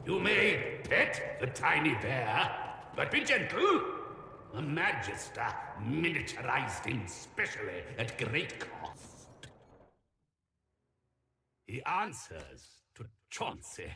You may pet the tiny bear, but be gentle. A Magister miniaturized him specially at great cost. He answers to Chauncey.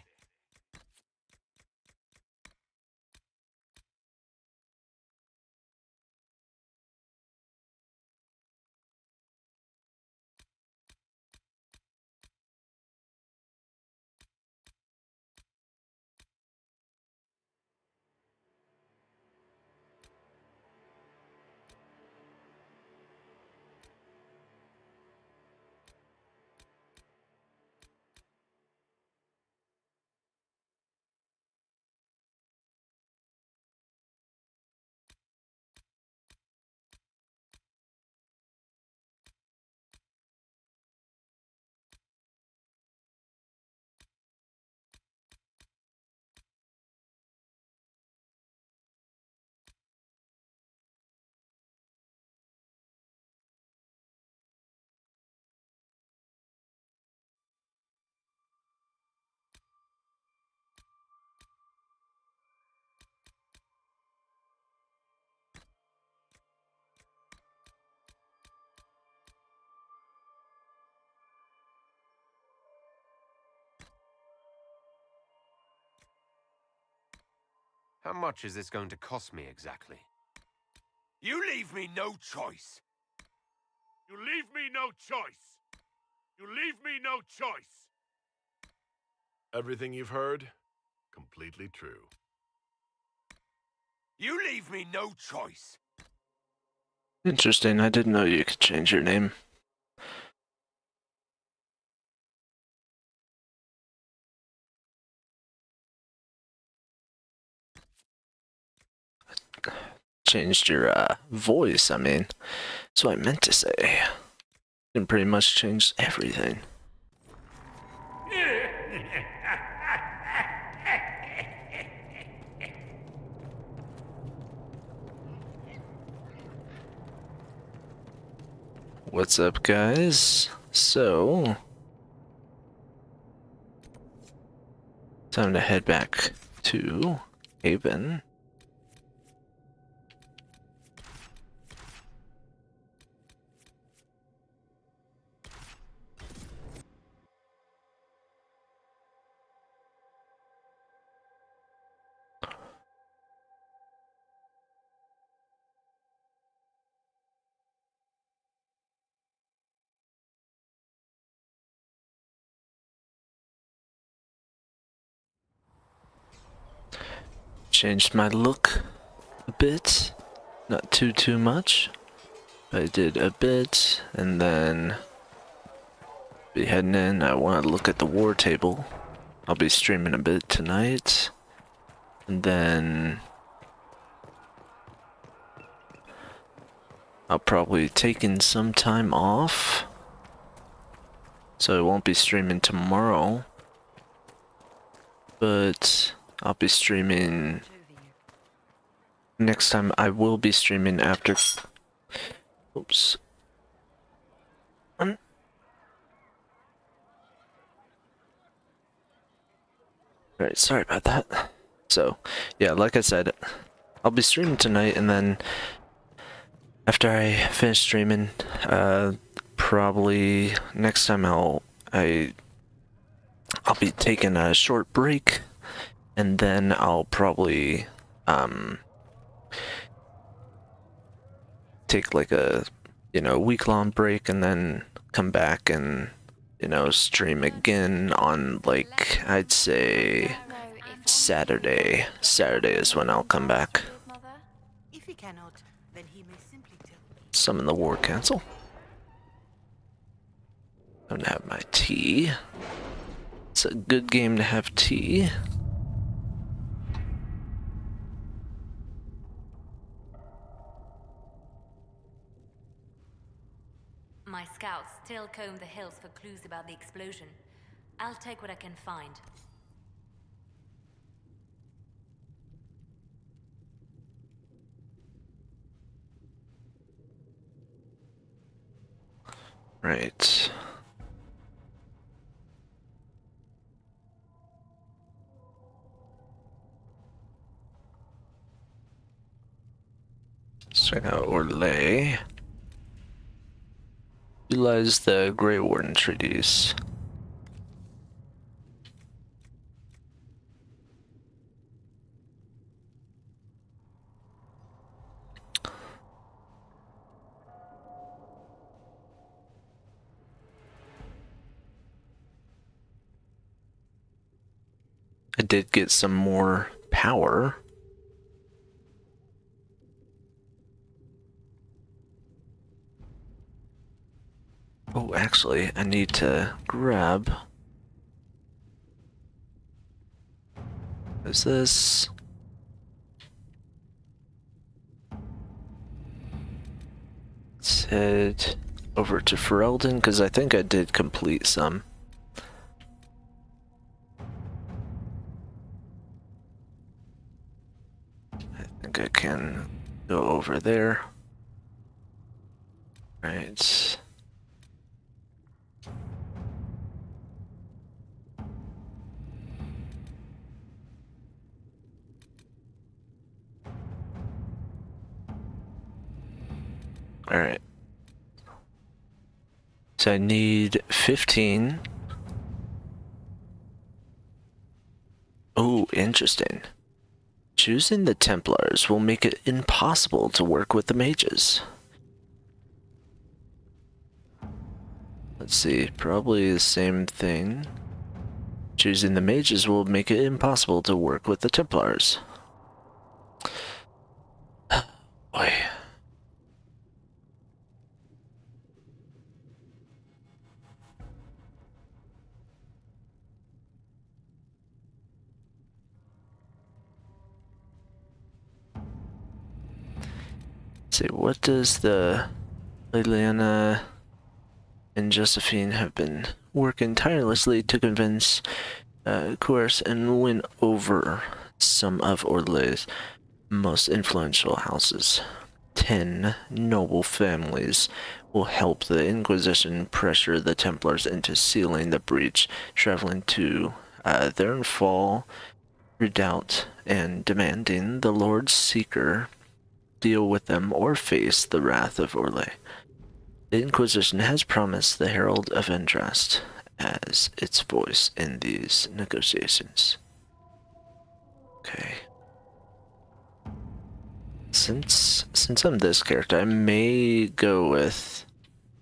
How much is this going to cost me exactly? You leave me no choice. You leave me no choice. You leave me no choice. Everything you've heard, completely true. You leave me no choice. Interesting, I didn't know you could change your name. Changed your voice, I mean. That's what I meant to say. You pretty much changed everything. What's up, guys? So, time to head back to Haven. Changed my look a bit, not too much, but I did a bit, and then be heading in. I want to look at the war table. I'll be streaming a bit tonight, and then I'll probably take in some time off, so I won't be streaming tomorrow, but I'll be streaming next time. I will be streaming after. Oops. Alright, sorry about that. So, yeah, like I said, I'll be streaming tonight, and then after I finish streaming, probably next time I'll be taking a short break, and then I'll probably take like a week-long break, and then come back and stream again on, like, I'd say Saturday. Saturday is when I'll come back. If he cannot, then he may simply tell me. Summon the War Council. I'm gonna have my tea. It's a good game to have tea. My scouts still comb the hills for clues about the explosion. I'll take what I can find. Right. Check out Orlais. Utilize the Grey Warden treaties. I did get some more power. Oh, actually, I need to grab... What is this? Let's head over to Ferelden, because I think I did complete some. I think I can go over there. Right. Alright. So I need 15. Oh, interesting. Choosing the Templars will make it impossible to work with the mages. Let's see, probably the same thing. Choosing the mages will make it impossible to work with the Templars. Boy. Let's see, what does the Liliana and Josephine have been working tirelessly to convince, coerce, and win over some of Orlais' most influential houses. 10 noble families will help the Inquisition pressure the Templars into sealing the breach, traveling to their fall redoubt and demanding the Lord's Seeker deal with them or face the wrath of Orlais. The Inquisition has promised the Herald of Andraste as its voice in these negotiations. Okay. Since I'm this character, I may go with...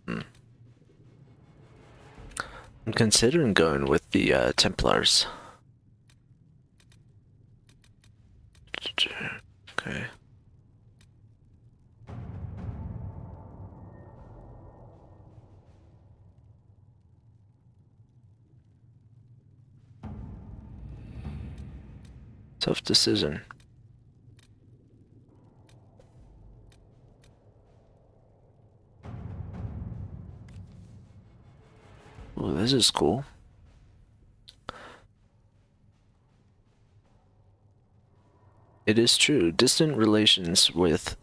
I'm considering going with the Templars. Okay. Tough decision. Well, this is cool. It is true. Distant relations with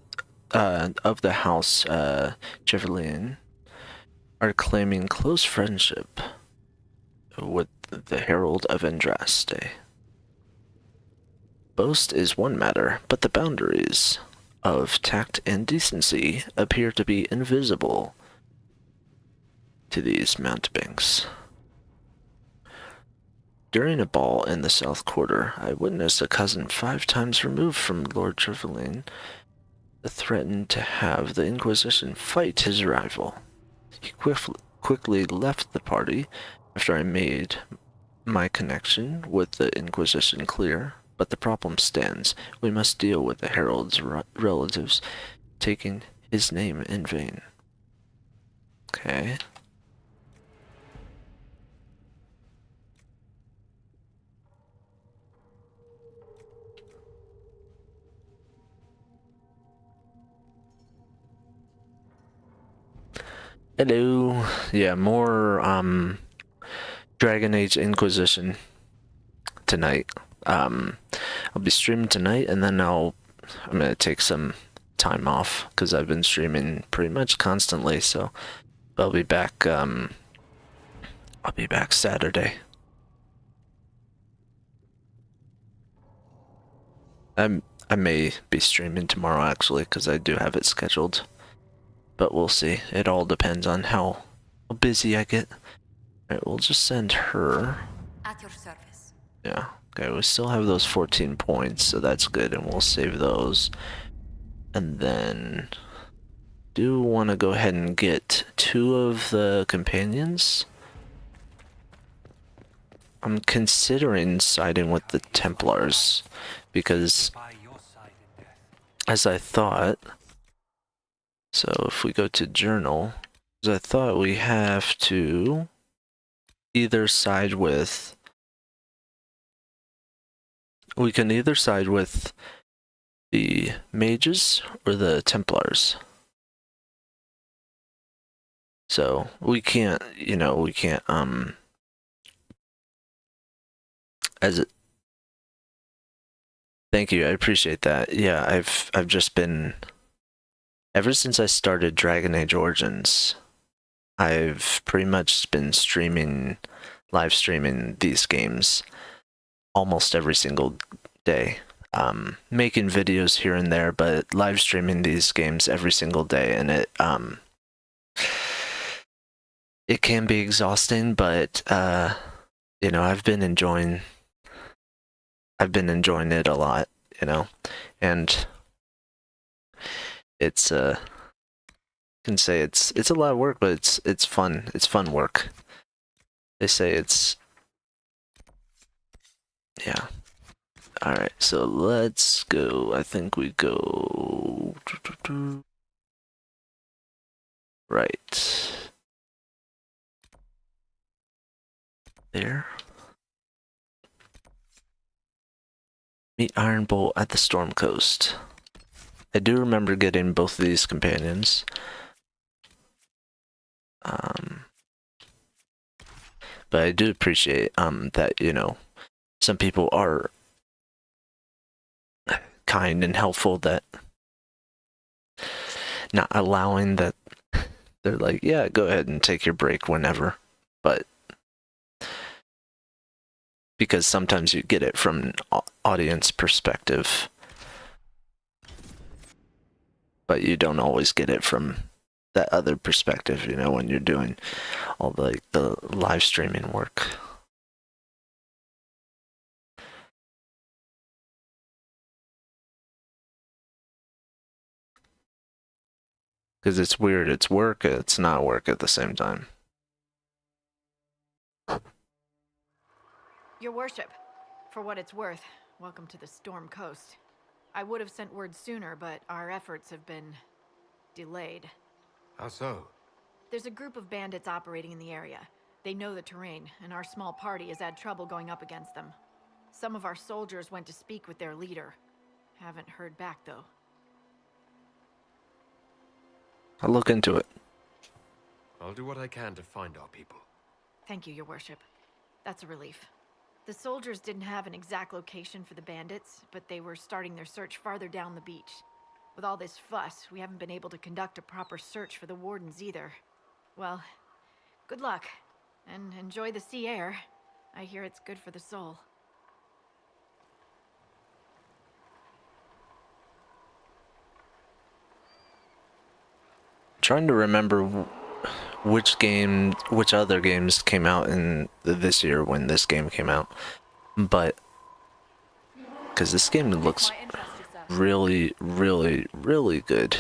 of the house Cheverlian are claiming close friendship with the Herald of Andraste. Boast is one matter, but the boundaries of tact and decency appear to be invisible to these mountebanks. During a ball in the South Quarter, I witnessed a cousin 5 times removed from Lord Trevelyan threatened to have the Inquisition fight his rival. He quickly left the party after I made my connection with the Inquisition clear. But the problem stands. We must deal with the Herald's relatives taking his name in vain. Okay. Hello. Yeah, more Dragon Age Inquisition tonight. I'll be streaming tonight, and then I'm gonna take some time off because I've been streaming pretty much constantly. So I'll be back. I'll be back Saturday. I may be streaming tomorrow actually, because I do have it scheduled. But we'll see. It all depends on how busy I get. Alright, we'll just send her. At your service. Yeah. Okay, we still have those 14 points, so that's good, and we'll save those. And then do want to go ahead and get 2 of the companions. I'm considering siding with the Templars because, as I thought, so if we go to journal, as I thought we have to either side with, we can either side with the mages or the Templars. So we can't, you know, we can't, as it, thank you, I appreciate that. Yeah, I've just been, ever since I started Dragon Age Origins, I've pretty much been live streaming these games almost every single day. Making videos here and there, but live streaming these games every single day, and it can be exhausting, but you know, I've been enjoying it a lot, you know, and it's I can say it's a lot of work, but it's fun. It's fun work. They say it's, yeah. All right, so let's go. I think we go right there. Meet Iron Bolt at the Storm Coast. I do remember getting both of these companions. But I do appreciate that, you know, some people are kind and helpful, that not allowing that, they're like, yeah, go ahead and take your break whenever, but because sometimes you get it from an audience perspective, but you don't always get it from that other perspective, you know, when you're doing all the live streaming work. Because it's weird, it's work, it's not work at the same time. Your worship, for what it's worth, welcome to the Storm Coast. I would have sent word sooner, but our efforts have been delayed. How so? There's a group of bandits operating in the area. They know the terrain, and our small party has had trouble going up against them. Some of our soldiers went to speak with their leader. Haven't heard back, though. I'll look into it. I'll do what I can to find our people. Thank you, your worship. That's a relief. The soldiers didn't have an exact location for the bandits, but they were starting their search farther down the beach. With all this fuss, we haven't been able to conduct a proper search for the wardens either. Well, good luck, and enjoy the sea air. I hear it's good for the soul. Trying to remember which other games came out in this year when this game came out, but because this game looks really, really, really good.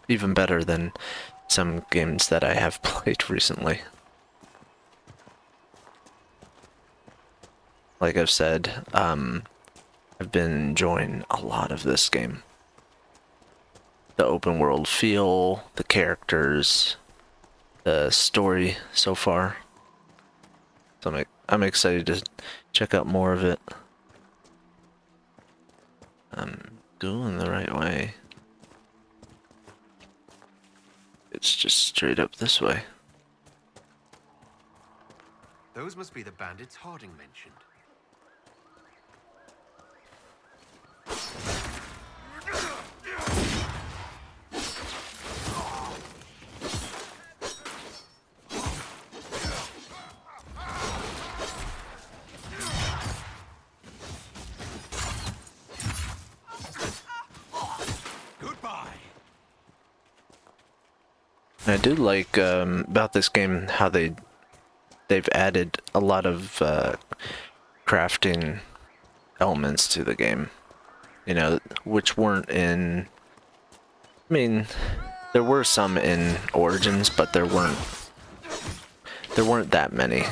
Even better than some games that I have played recently. Like I've said, I've been enjoying a lot of this game. The open world feel, the characters, the story so far. So I'm excited to check out more of it. I'm going the right way. It's just straight up this way. Those must be the bandits Harding mentioned. I do like about this game how they've added a lot of crafting elements to the game, you know, which weren't in. I mean, there were some in Origins, but there weren't that many.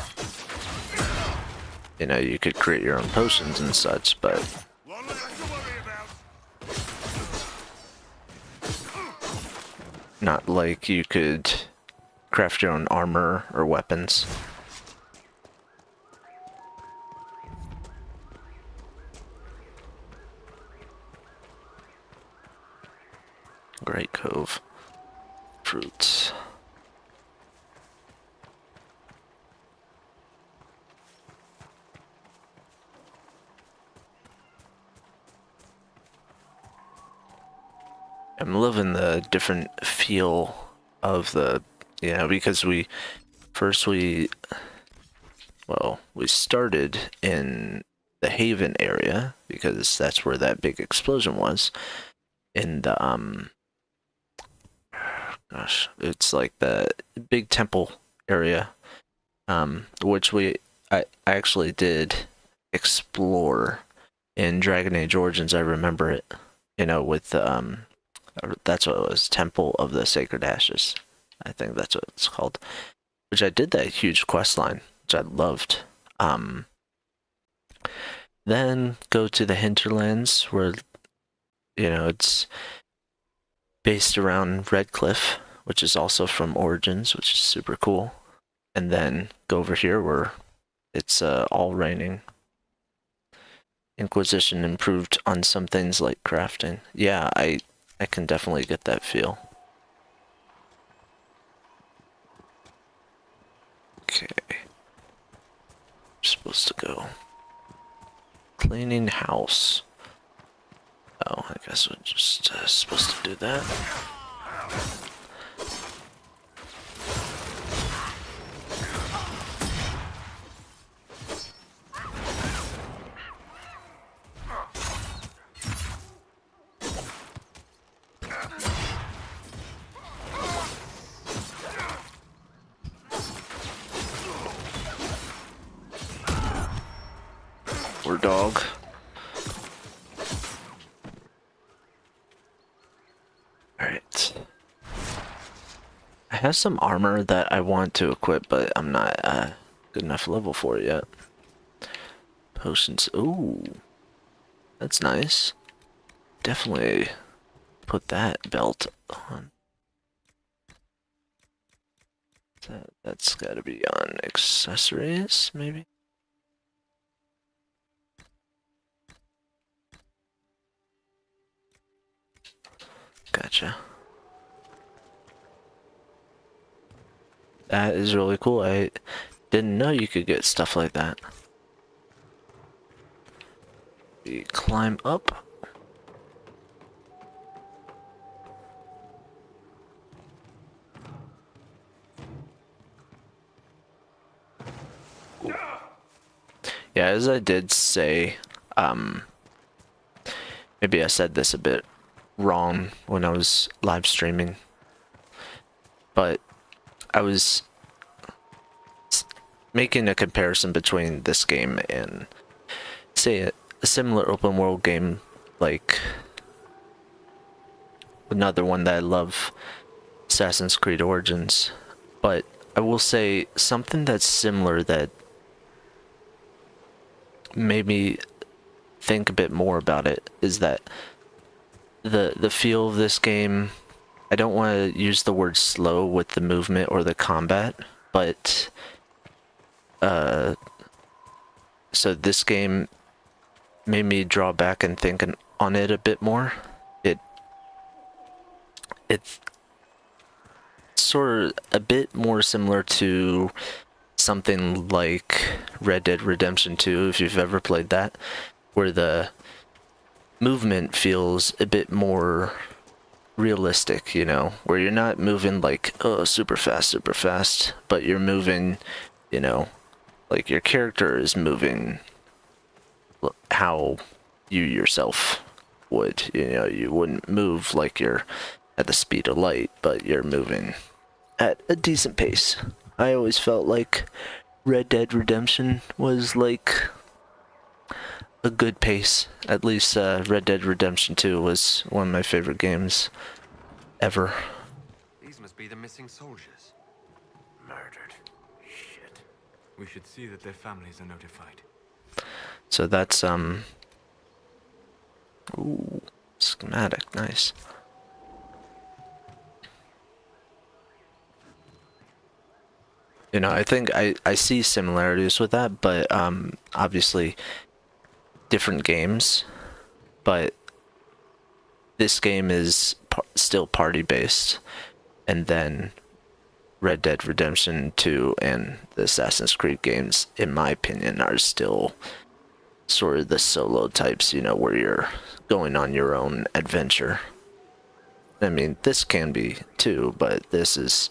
You know, you could create your own potions and such, but One less to worry about. not like you could craft your own armor or weapons. Great Cove. Fruits. I'm loving the different feel of the, you know, because we started in the Haven area because that's where that big explosion was. In the gosh, it's like the big temple area, which I actually did explore in Dragon Age Origins. I remember it, you know, with that's what it was, Temple of the Sacred Ashes. I think that's what it's called. Which I did that huge quest line, which I loved. Then go to the hinterlands where, you know, it's based around Redcliffe, which is also from Origins, which is super cool. And then go over here where it's all raining. Inquisition improved on some things like crafting. Yeah, I can definitely get that feel. Okay. We're supposed to go. Cleaning house. Oh, I guess we're just supposed to do that. Poor dog. Alright. I have some armor that I want to equip, but I'm not good enough level for it yet. Potions. Ooh. That's nice. Definitely put that belt on. That's gotta be on accessories, maybe? Gotcha. That is really cool. I didn't know you could get stuff like that. We climb up. Ooh. Yeah, as I did say, maybe I said this a bit wrong when I was live streaming, but I was making a comparison between this game and, say, a similar open world game like another one that I love, Assassin's Creed Origins. But I will say something that's similar that made me think a bit more about it is that the feel of this game, I don't want to use the word slow with the movement or the combat, but so this game made me draw back and think on it a bit more. It's sort of a bit more similar to something like Red Dead Redemption 2, if you've ever played that, where the movement feels a bit more realistic, you know, where you're not moving like, oh, super fast, but you're moving, you know, like your character is moving how you yourself would, you know, you wouldn't move like you're at the speed of light, but you're moving at a decent pace. I always felt like Red Dead Redemption was like a good pace. At least Red Dead Redemption 2 was one of my favorite games ever. These must be the missing soldiers. Murdered. Shit. We should see that their families are notified. So that's ooh, schematic, nice. You know, I think I see similarities with that, but obviously different games. But this game is still party based, and then Red Dead Redemption 2 and the Assassin's Creed games, in my opinion, are still sort of the solo types, you know, where you're going on your own adventure. I mean, this can be too, but this is,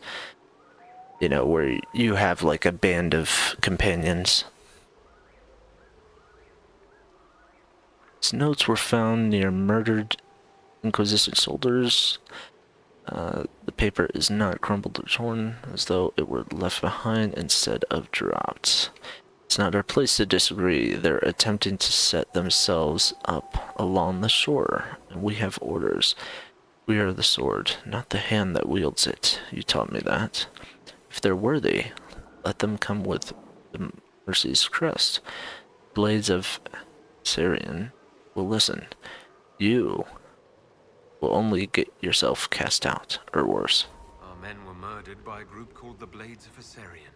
you know, where you have like a band of companions. These notes were found near murdered Inquisition soldiers. The paper is not crumpled or torn, as though it were left behind instead of dropped. It's not our place to disagree. They're attempting to set themselves up along the shore, and we have orders. We are the sword, not the hand that wields it. You taught me that. If they're worthy, let them come with the Mercy's crest. Blades of Syrian will listen. You will only get yourself cast out, or worse. Our men were murdered by a group called the Blades of Assyrian.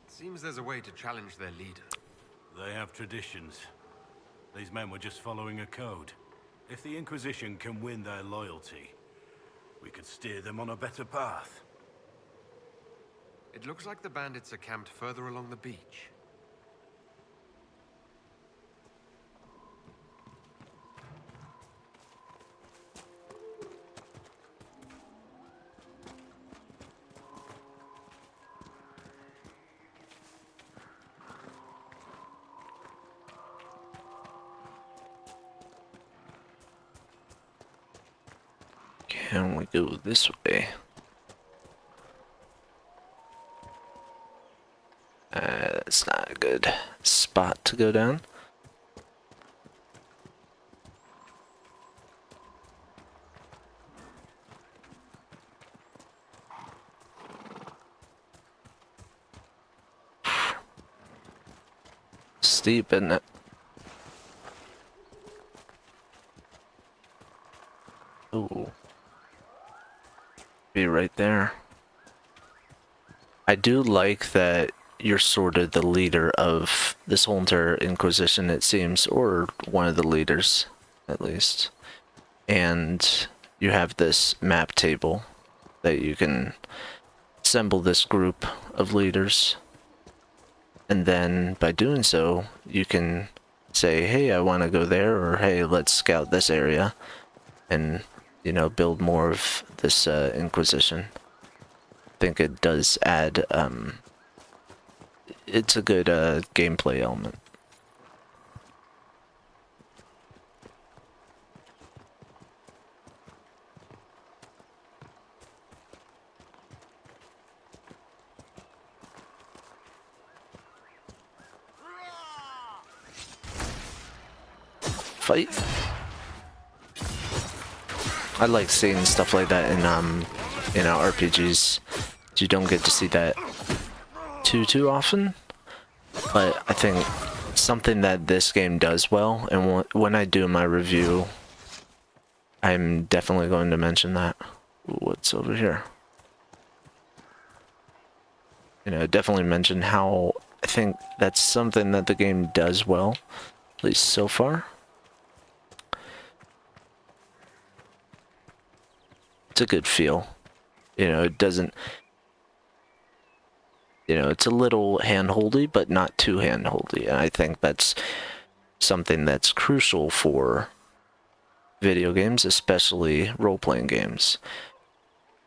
Seems there's a way to challenge their leader. They have traditions. These men were just following a code. If the Inquisition can win their loyalty, we could steer them on a better path. It looks like the bandits are camped further along the beach. Can we go this way? That's not a good spot to go down. Steep, isn't it? Ooh. Be right there. I do like that you're sort of the leader of this whole entire Inquisition, it seems, or one of the leaders, at least. And you have this map table that you can assemble this group of leaders. And then by doing so, you can say, hey, I want to go there, or hey, let's scout this area. And, you know, build more of this Inquisition. I think it does add, it's a good gameplay element. Fight. I like seeing stuff like that in, you know, RPGs. You don't get to see that too often, but I think something that this game does well, and when I do my review, I'm definitely going to mention that. What's over here? You know, definitely mention how I think that's something that the game does well, at least so far. It's a good feel. You know, it doesn't, you know, it's a little hand-holdy, but not too hand-holdy. And I think that's something that's crucial for video games, especially role-playing games.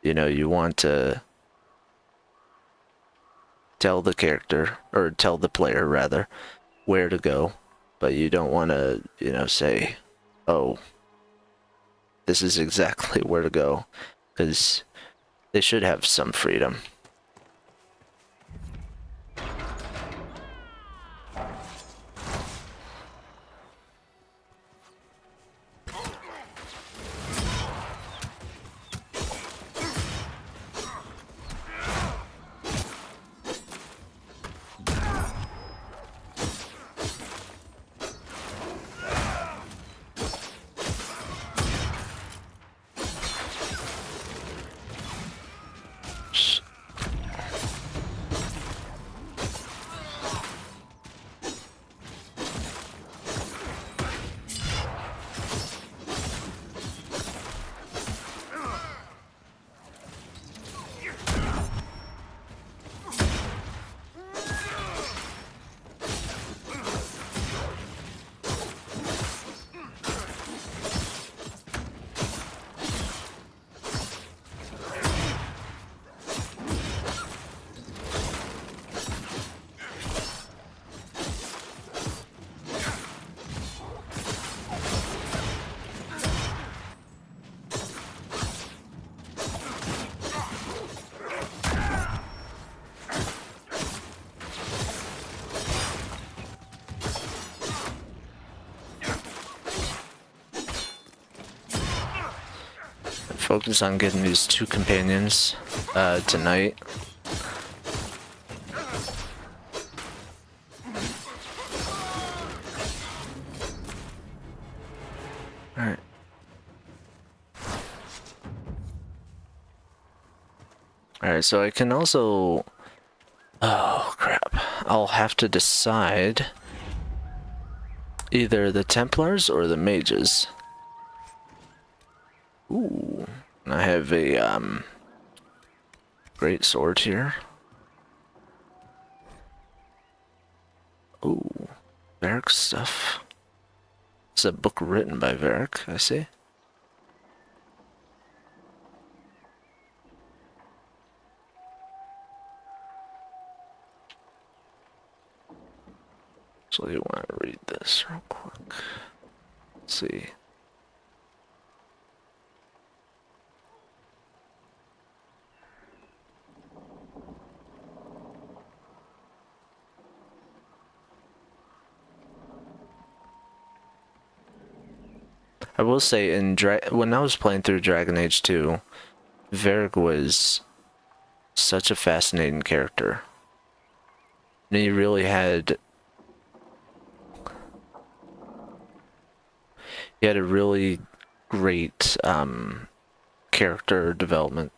You know, you want to tell the character, or tell the player, rather, where to go. But you don't want to, you know, say, oh, this is exactly where to go. Because they should have some freedom. Focus on getting these 2 companions tonight. Alright. Alright, so I can also... Oh, crap. I'll have to decide either the Templars or the Mages. Ooh. I have a, great sword here. Ooh. Varric stuff. It's a book written by Varric, I see. So you want to read this real quick. Let's see. I will say, when I was playing through Dragon Age 2, Varric was such a fascinating character. And he really had... He had a really great character development.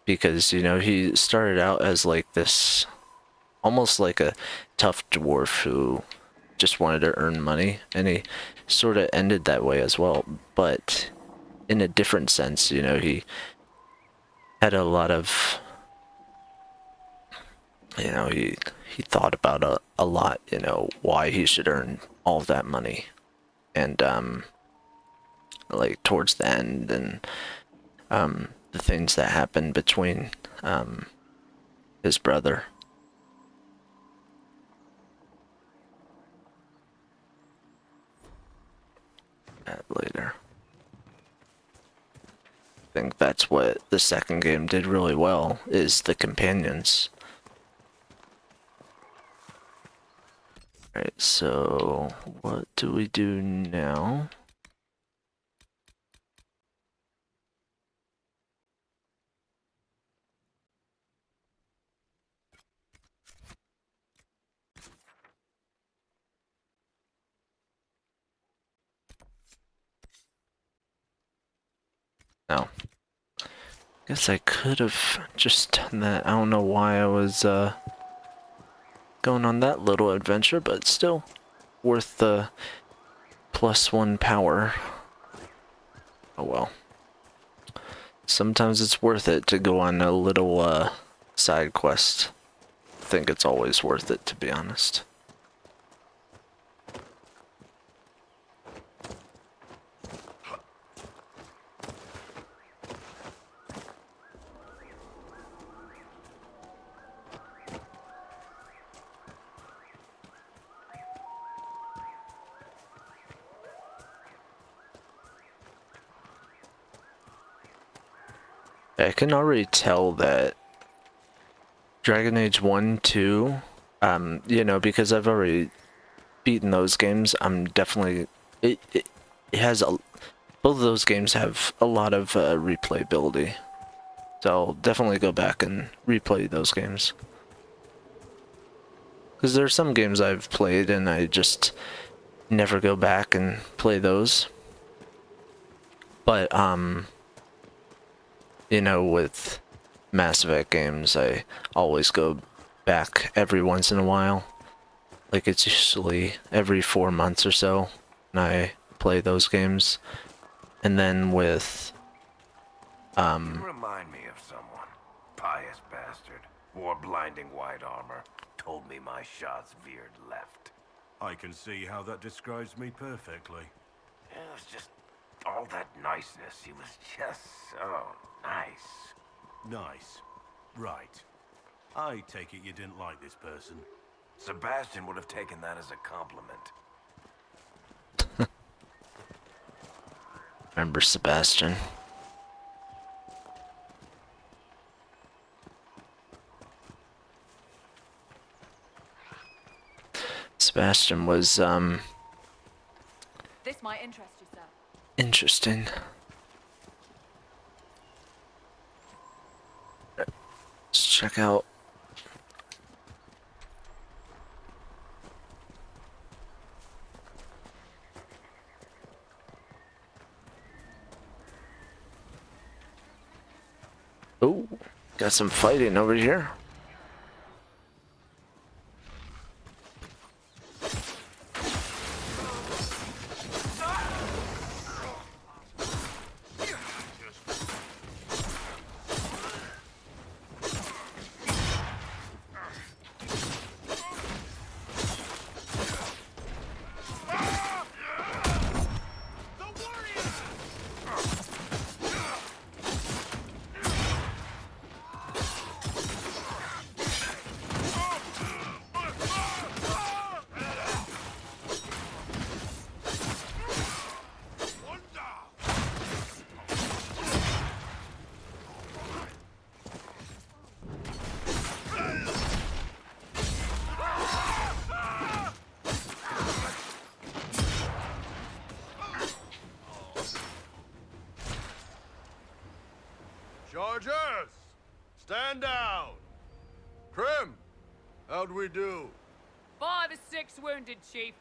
Because, you know, he started out as like this... almost like a tough dwarf who just wanted to earn money. And he sort of ended that way as well, but in a different sense. You know, he had a lot of, you know, he thought about a lot, you know, why he should earn all of that money. And like towards the end, and the things that happened between his brother. Later. I think that's what the second game did really well, is the companions. Alright, so what do we do now? No. Guess I could have just done that. I don't know why I was going on that little adventure, but still worth the +1 power. Oh well. Sometimes it's worth it to go on a little side quest. I think it's always worth it, to be honest. I can already tell that Dragon Age 1, 2, you know, because I've already beaten those games, I'm definitely... It has a... Both of those games have a lot of replayability. So I'll definitely go back and replay those games. Because there are some games I've played and I just never go back and play those. But, you know, with Mass Effect games, I always go back every once in a while. Like, it's usually every 4 months or so, and I play those games. And then with, You remind me of someone. Pious bastard. Wore blinding white armor. Told me my shots veered left. I can see how that describes me perfectly. It was just all that niceness. He was just so nice. Nice. Right. I take it you didn't like this person. Sebastian would have taken that as a compliment. remember Sebastian. Sebastian was, This might interest you, sir. interesting. Let's check out. Oh, got some fighting over here. Chargers! Stand down! Krim! How'd we do? 5 or 6 wounded, Chief.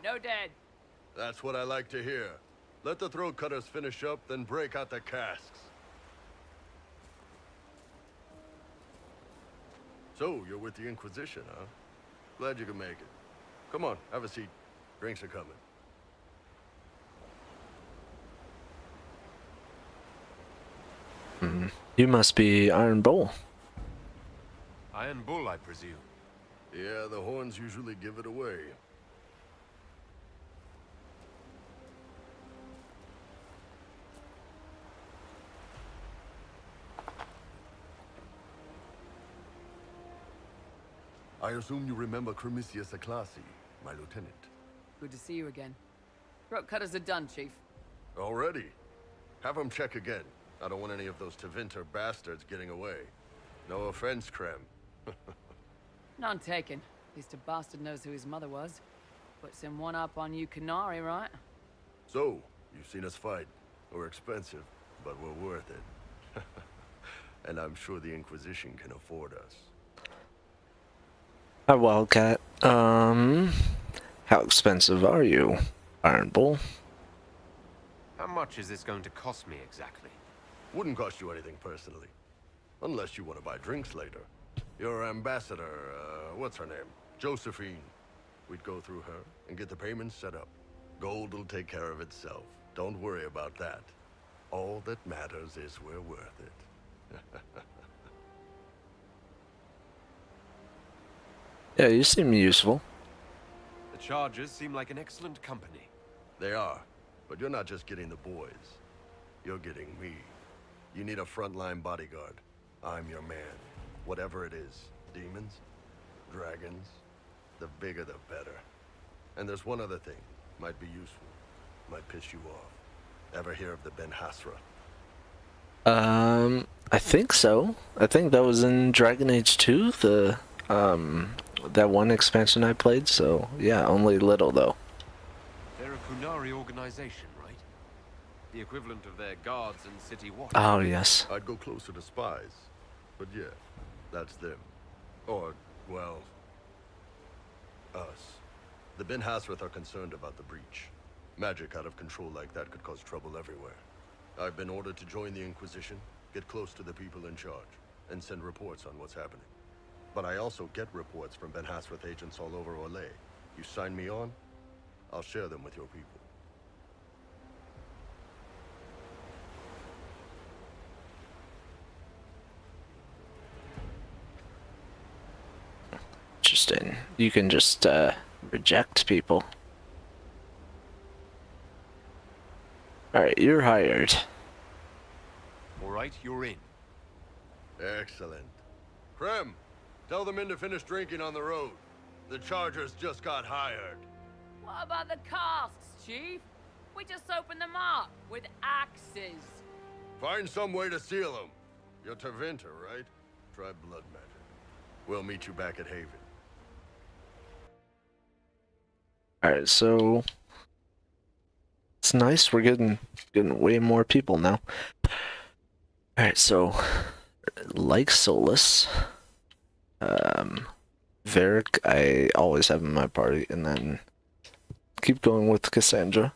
No dead. That's what I like to hear. Let the throat cutters finish up, then break out the casks. So, you're with the Inquisition, huh? Glad you could make it. Come on, have a seat. Drinks are coming. You must be Iron Bull. Iron Bull, I presume. Yeah, the horns usually give it away. I assume you remember Cremisius Aclassi, my lieutenant. Good to see you again. Throat cutters are done, Chief. Already? Have him check again. I don't want any of those Tevinter bastards getting away. No offense, Krem. None taken. At least a bastard knows who his mother was. Puts him one up on you Canary, right? So, you've seen us fight. We're expensive, but we're worth it. And I'm sure the Inquisition can afford us. Hi, Wildcat. How expensive are you, Iron Bull? How much is this going to cost me exactly? Wouldn't cost you anything personally. Unless you want to buy drinks later. Your ambassador, what's her name? Josephine. We'd go through her and get the payments set up. Gold will take care of itself. Don't worry about that. All that matters is we're worth it. Yeah, you seem useful. The Chargers seem like an excellent company. They are. But you're not just getting the boys. You're getting me. You need a frontline bodyguard. I'm your man. Whatever it is. Demons? Dragons? The bigger the better. And there's one other thing. Might be useful. Might piss you off. Ever hear of the Ben Hasra? I think so. I think that was in Dragon Age 2, that one expansion I played, so yeah, only little though. They're a Kunari organization, right? The equivalent of their guards and city watch. Oh, yes. I'd go closer to spies, but yeah, that's them. Or, well, us. The Ben Hasrath are concerned about the breach. Magic out of control like that could cause trouble everywhere. I've been ordered to join the Inquisition, get close to the people in charge, and send reports on what's happening. But I also get reports from Ben Hasrath agents all over Orlais. You sign me on, I'll share them with your people. Interesting. You can just reject people. Alright, you're hired. Alright, you're in. Excellent. Krem, tell the men to finish drinking on the road. The Chargers just got hired. What about the casks, Chief? We just opened them up with axes. Find some way to seal them. You're Tervinter, right? Try blood magic. We'll meet you back at Haven. Alright, so it's nice. We're getting way more people now. Alright, so like Solus, Varric I always have in my party, and then keep going with Cassandra.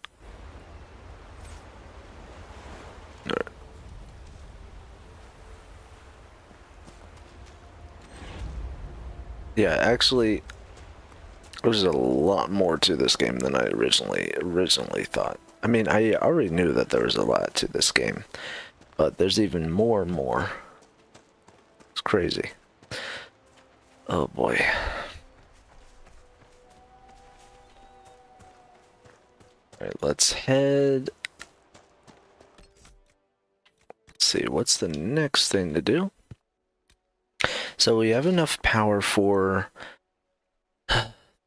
Yeah, actually, there's a lot more to this game than I originally thought. I mean, I already knew that there was a lot to this game, but there's even more and more. It's crazy. Oh boy. Alright, let's head. Let's see, what's the next thing to do? So we have enough power for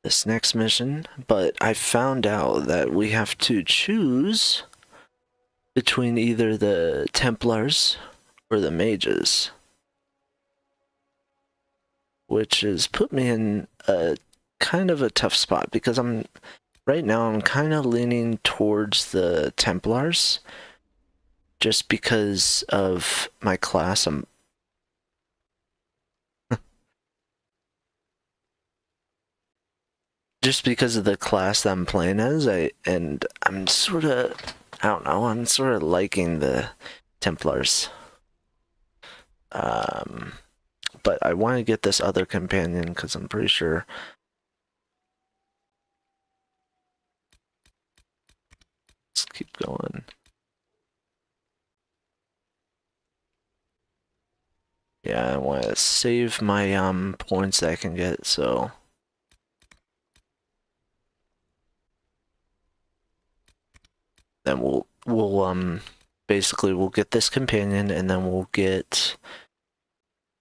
this next mission, but I found out that we have to choose between either the Templars or the Mages, which has put me in a kind of a tough spot because right now I'm kind of leaning towards the Templars just because of my class. Just because of the class that I'm playing as, I'm sort of, I don't know, I'm sort of liking the Templars. But I want to get this other companion because I'm pretty sure. Let's keep going. Yeah, I want to save my points that I can get, so. Then we'll basically we'll get this companion, and then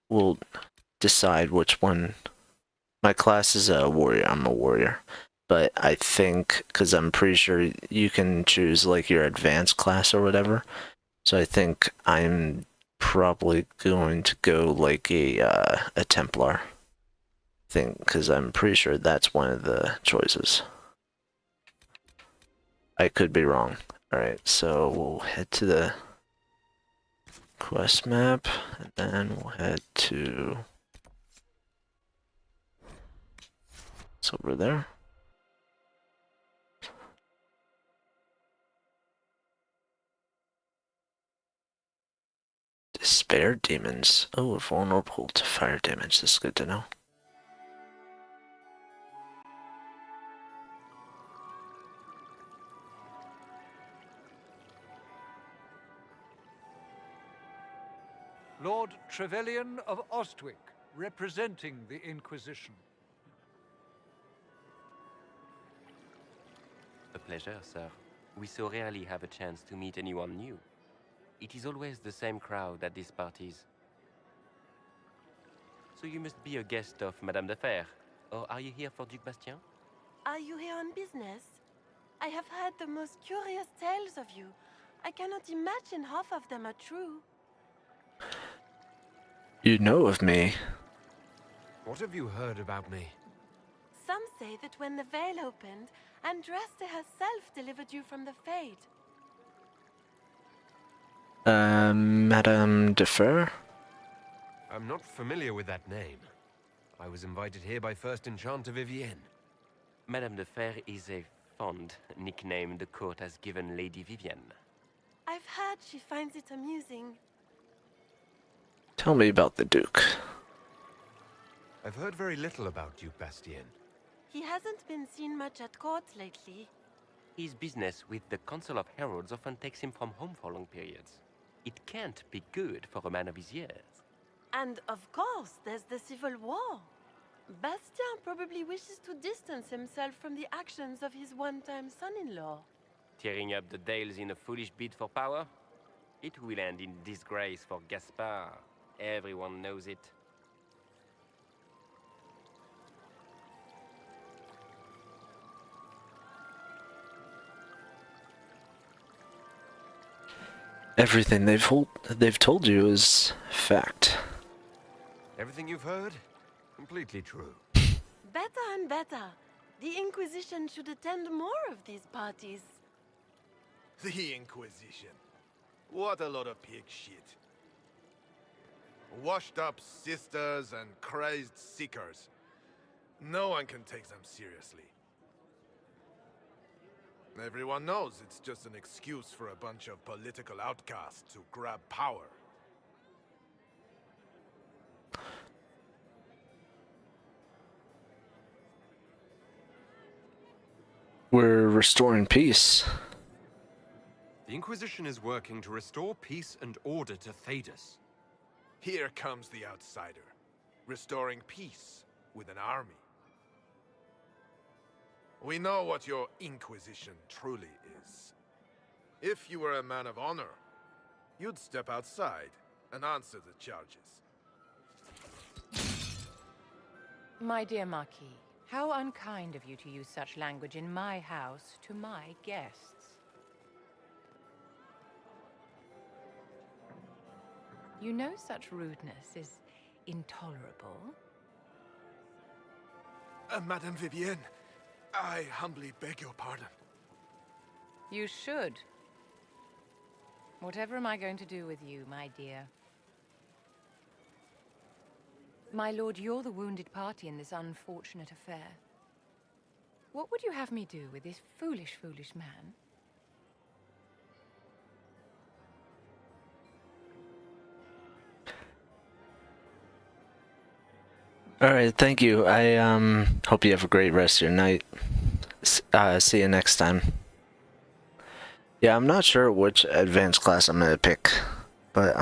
we'll decide which one. My class is a warrior. I'm a warrior, but I think because I'm pretty sure you can choose like your advanced class or whatever. So I think I'm probably going to go like a Templar thing because I'm pretty sure that's one of the choices. I could be wrong. Alright, so we'll head to the quest map, and then we'll head to... It's over there. Despair demons. Oh, vulnerable to fire damage. This is good to know. Lord Trevelyan of Ostwick, representing the Inquisition. A pleasure, sir. We so rarely have a chance to meet anyone new. It is always the same crowd at these parties. So you must be a guest of Madame de Fer, or are you here for Duc Bastien? Are you here on business? I have heard the most curious tales of you. I cannot imagine half of them are true. You know of me. What have you heard about me? Some say that when the veil opened, Andraste herself delivered you from the Fade. Madame Defer? I'm not familiar with that name. I was invited here by First Enchanter Vivienne. Madame de Fer is a fond nickname the court has given Lady Vivienne. I've heard she finds it amusing. Tell me about the Duke. I've heard very little about Duke Bastien. He hasn't been seen much at court lately. His business with the Council of Heralds often takes him from home for long periods. It can't be good for a man of his years. And of course, there's the civil war. Bastien probably wishes to distance himself from the actions of his one-time son-in-law. Tearing up the Dales in a foolish bid for power? It will end in disgrace for Gaspard. Everyone knows it. Everything they've told you is fact. Everything you've heard? Completely true. Better and better. The Inquisition should attend more of these parties. The Inquisition. What a lot of pig shit. Washed up sisters and crazed seekers. No one can take them seriously. Everyone knows it's just an excuse for a bunch of political outcasts to grab power. We're restoring peace. The Inquisition is working to restore peace and order to Thedas. Here comes the outsider, restoring peace with an army. We know what your Inquisition truly is. If you were a man of honor, you'd step outside and answer the charges. My dear Marquis, how unkind of you to use such language in my house to my guests. You know such rudeness is intolerable. Madame Vivienne, I humbly beg your pardon. You should. Whatever am I going to do with you, my dear? My lord, you're the wounded party in this unfortunate affair. What would you have me do with this foolish, foolish man? Alright, thank you. I hope you have a great rest of your night. See you next time. Yeah, I'm not sure which advanced class I'm gonna pick, but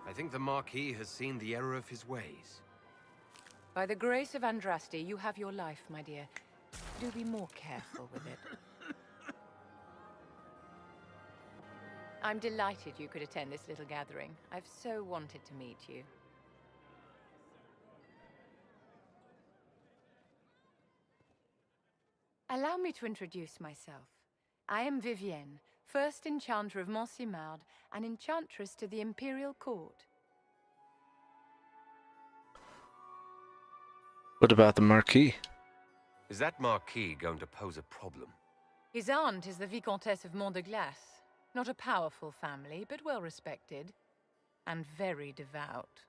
I think the Marquis has seen the error of his ways. By the grace of Andraste, you have your life, my dear. Do be more careful with it. I'm delighted you could attend this little gathering. I've so wanted to meet you. Allow me to introduce myself. I am Vivienne, First Enchanter of Montsimard, and Enchantress to the Imperial Court. what about the Marquis? Is that Marquis going to pose a problem? His aunt is the Vicomtesse of Mont de Glace. Not a powerful family, but well respected. And very devout.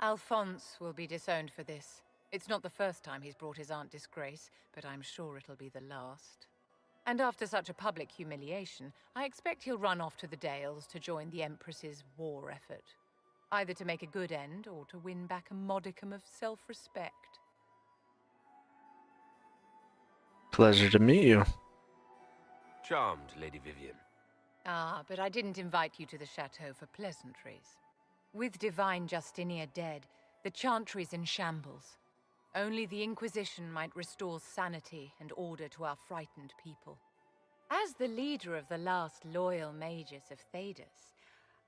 Alphonse will be disowned for this. It's not the first time he's brought his aunt disgrace, but I'm sure it'll be the last. And after such a public humiliation, I expect he'll run off to the Dales to join the Empress's war effort. Either to make a good end, or to win back a modicum of self-respect. Pleasure to meet you. Charmed, Lady Vivienne. Ah, but I didn't invite you to the chateau for pleasantries. With Divine Justinia dead, the Chantry's in shambles. Only the Inquisition might restore sanity and order to our frightened people. As the leader of the last loyal mages of Thedas,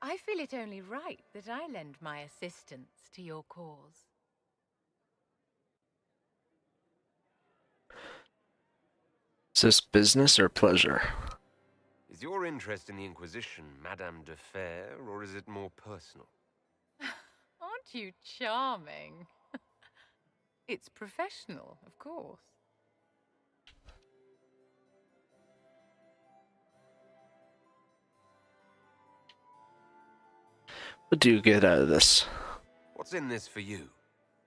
I feel it only right that I lend my assistance to your cause. Is this business or pleasure? Is your interest in the Inquisition Madame de Fer, or is it more personal? Aren't you charming? It's professional, of course. What do you get out of this? What's in this for you?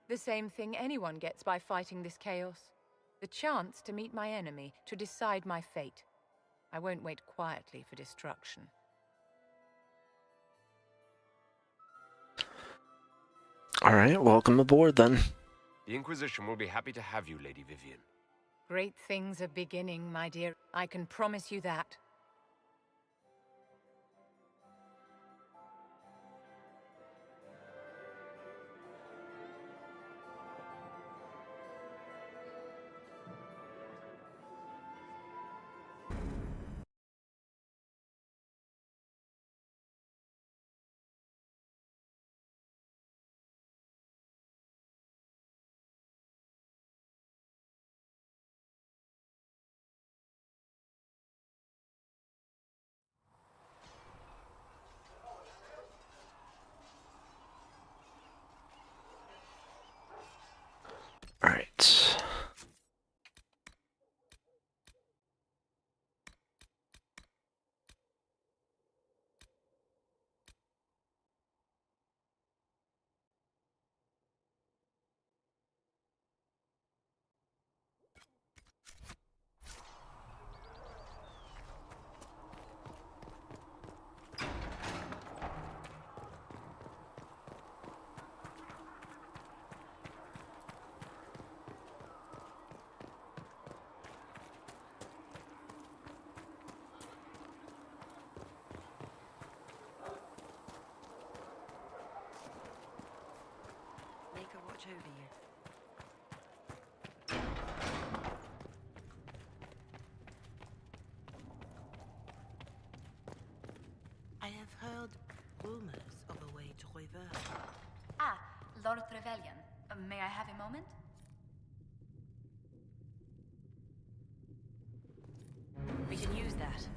The same thing anyone gets by fighting this chaos. The chance to meet my enemy, to decide my fate. I won't wait quietly for destruction. Alright, welcome aboard then. The Inquisition will be happy to have you, Lady Vivian. Great things are beginning, my dear. I can promise you that. Alright. Make her watch over you. I have heard rumors of a way to reverse. Ah, Lord Trevelyan. May I have a moment? We can use that.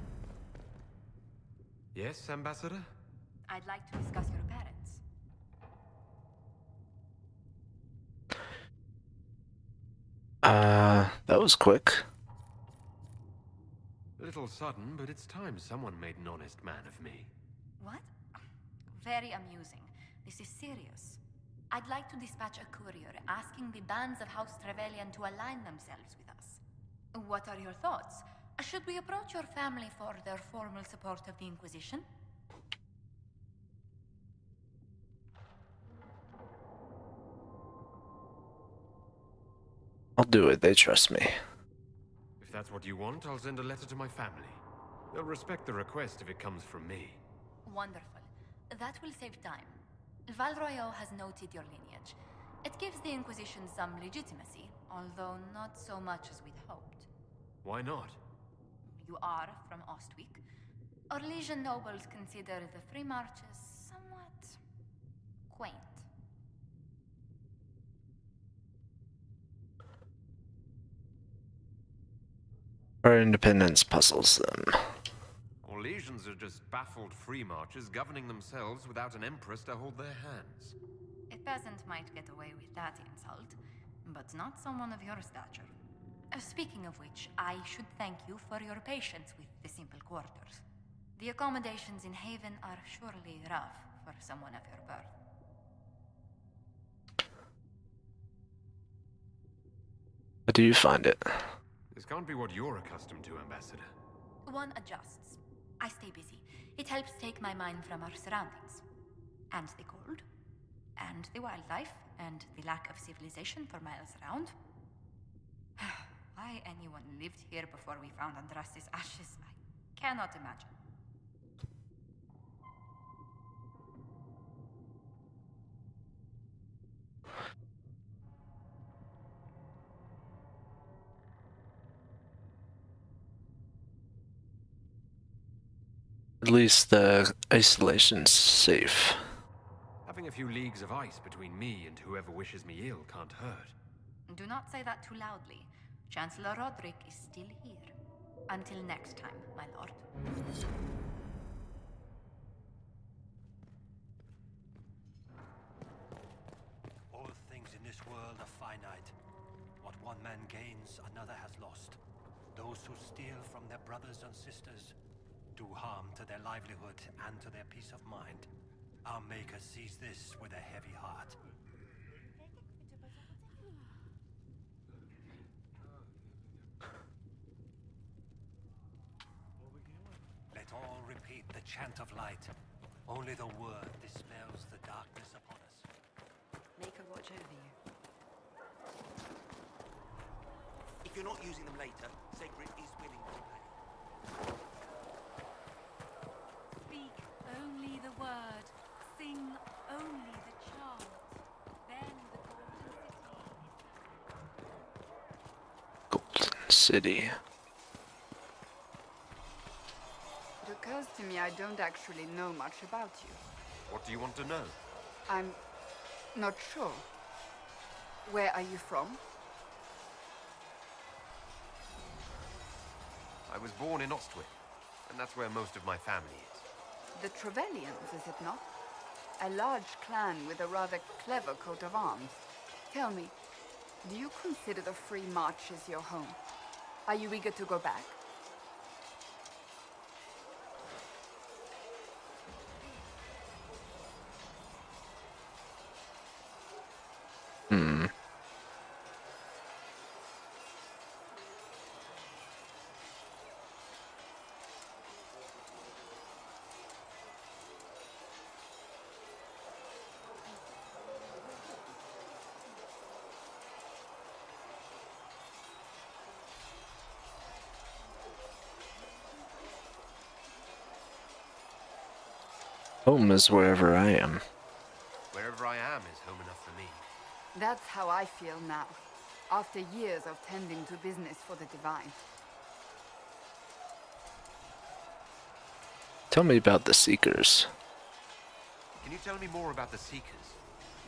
Yes, Ambassador? I'd like to discuss your parents. That was quick. A little sudden, but it's time someone made an honest man of me. What? Very amusing. This is serious. I'd like to dispatch a courier asking the bands of House Trevelyan to align themselves with us. What are your thoughts? Should we approach your family for their formal support of the Inquisition? I'll do it, they trust me. If that's what you want, I'll send a letter to my family. They'll respect the request if it comes from me. Wonderful. That will save time. Valroyo has noted your lineage. It gives the Inquisition some legitimacy, although not so much as we'd hoped. Why not? You are from Ostwick. Orlesian nobles consider the free marches somewhat quaint. Our independence puzzles them. Orlesians are just baffled free marchers governing themselves without an empress to hold their hands. A peasant might get away with that insult, but not someone of your stature. Speaking of which, I should thank you for your patience with the simple quarters. The accommodations in Haven are surely rough for someone of your birth. How do you find it? This can't be what you're accustomed to, Ambassador. One adjusts. I stay busy. It helps take my mind from our surroundings. And the cold, and the wildlife, and the lack of civilization for miles around. Why anyone lived here before we found Andras's ashes, I cannot imagine. At least the isolation's safe. Having a few leagues of ice between me and whoever wishes me ill can't hurt. Do not say that too loudly. Chancellor Roderick is still here. Until next time, my lord. All things in this world are finite. What one man gains, another has lost. Those who steal from their brothers and sisters do harm to their livelihood and to their peace of mind. Our Maker sees this with a heavy heart. Let all repeat the chant of light. Only the word dispels the darkness upon us. Maker watch over you. If you're not using them later, Sacred is willing to pay. Speak only the word. Sing only the chant. Then the Golden City. It occurs to me I don't actually know much about you. What do you want to know? I'm not sure. Where are you from? I was born in Ostwick, and that's where most of my family is. The Trevellians, is it not? A large clan with a rather clever coat of arms. Tell me, do you consider the Free Marches your home? Are you eager to go back? Home is wherever I am. Wherever I am is home enough for me. That's how I feel now, after years of tending to business for the Divine. Tell me about the Seekers. Can you tell me more about the Seekers?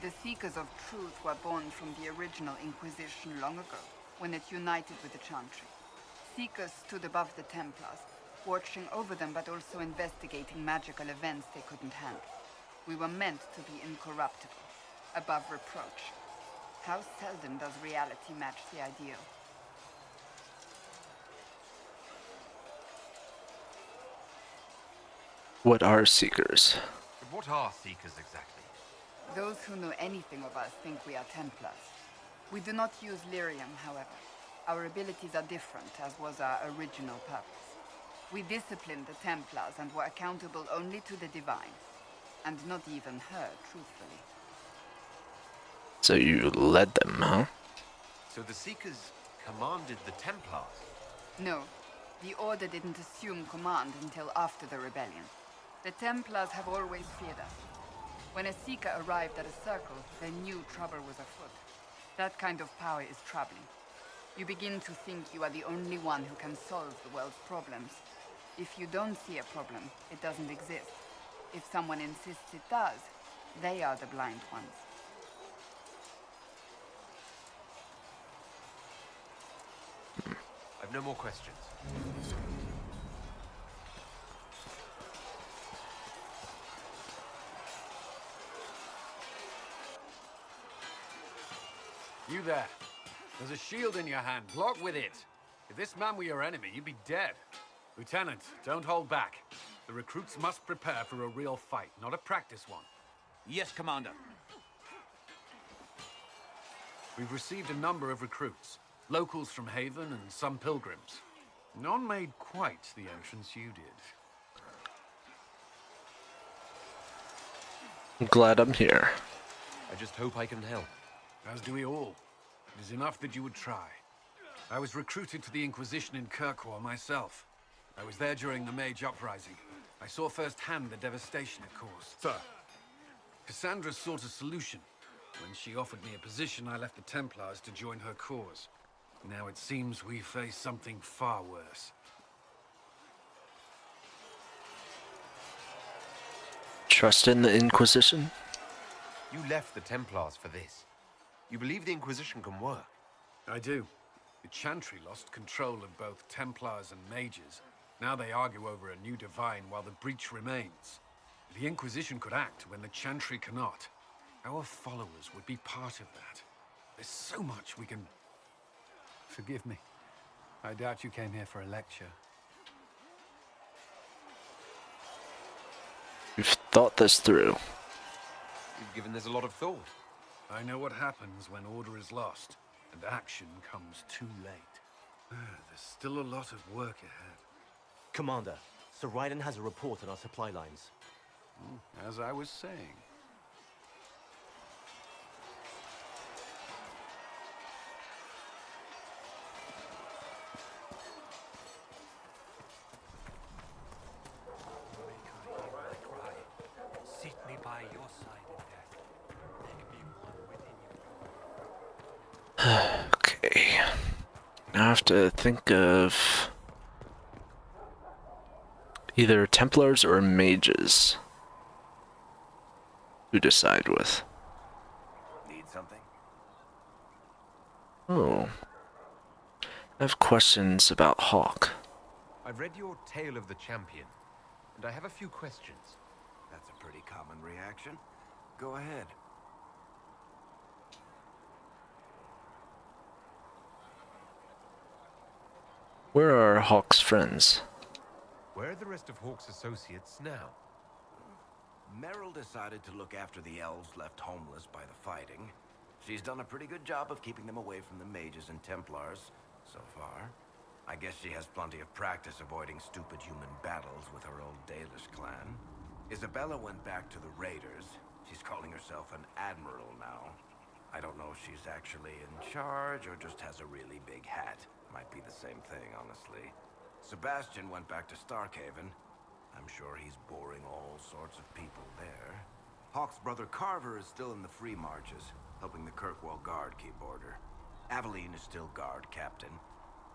The Seekers of Truth were born from the original Inquisition long ago, when it united with the Chantry. Seekers stood above the Templars, watching over them but also investigating magical events they couldn't handle. We were meant to be incorruptible, above reproach. How seldom does reality match the ideal? What are Seekers? What are Seekers exactly? Those who know anything of us think we are Templars. We do not use lyrium, however. Our abilities are different, as was our original purpose. We disciplined the Templars and were accountable only to the Divine. And not even her, truthfully. So you led them, huh? So the Seekers commanded the Templars? No. The Order didn't assume command until after the rebellion. The Templars have always feared us. When a Seeker arrived at a circle, they knew trouble was afoot. That kind of power is troubling. You begin to think you are the only one who can solve the world's problems. If you don't see a problem, it doesn't exist. If someone insists it does, they are the blind ones. I've no more questions. You there. There's a shield in your hand. Block with it. If this man were your enemy, you'd be dead. Lieutenant, don't hold back. The recruits must prepare for a real fight, not a practice one. Yes, Commander. We've received a number of recruits. Locals from Haven and some pilgrims. None made quite the entrance you did. I'm glad I'm here. I just hope I can help. As do we all. It is enough that you would try. I was recruited to the Inquisition in Kirkwall myself. I was there during the Mage Uprising. I saw firsthand the devastation it caused. Sir. Cassandra sought a solution. When she offered me a position, I left the Templars to join her cause. Now it seems we face something far worse. trust in the Inquisition? You left the Templars for this. You believe the Inquisition can work? I do. The Chantry lost control of both Templars and mages. Now they argue over a new divine while the breach remains. The Inquisition could act when the Chantry cannot. Our followers would be part of that. There's so much we can... Forgive me. I doubt you came here for a lecture. You've thought this through. You've given this a lot of thought. I know what happens when order is lost, and action comes too late. There's still a lot of work ahead. Commander, Sir Raiden has a report on our supply lines. As I was saying. Seat me by your side in death. Make me one within you. Okay. Now I have to think of either Templars or mages to decide with. Need something? Oh. I have questions about Hawk. I've read your Tale of the Champion, and I have a few questions. That's a pretty common reaction. Go ahead. Where are Hawk's friends? Where are the rest of Hawk's associates now? Meryl decided to look after the elves left homeless by the fighting. She's done a pretty good job of keeping them away from the mages and Templars, so far. I guess she has plenty of practice avoiding stupid human battles with her old Dalish clan. Isabella went back to the Raiders. She's calling herself an admiral now. I don't know if she's actually in charge or just has a really big hat. Might be the same thing, honestly. Sebastian went back to Starkhaven. I'm sure he's boring all sorts of people there. Hawk's brother Carver is still in the Free Marches, helping the Kirkwall Guard keep order. Aveline is still guard captain.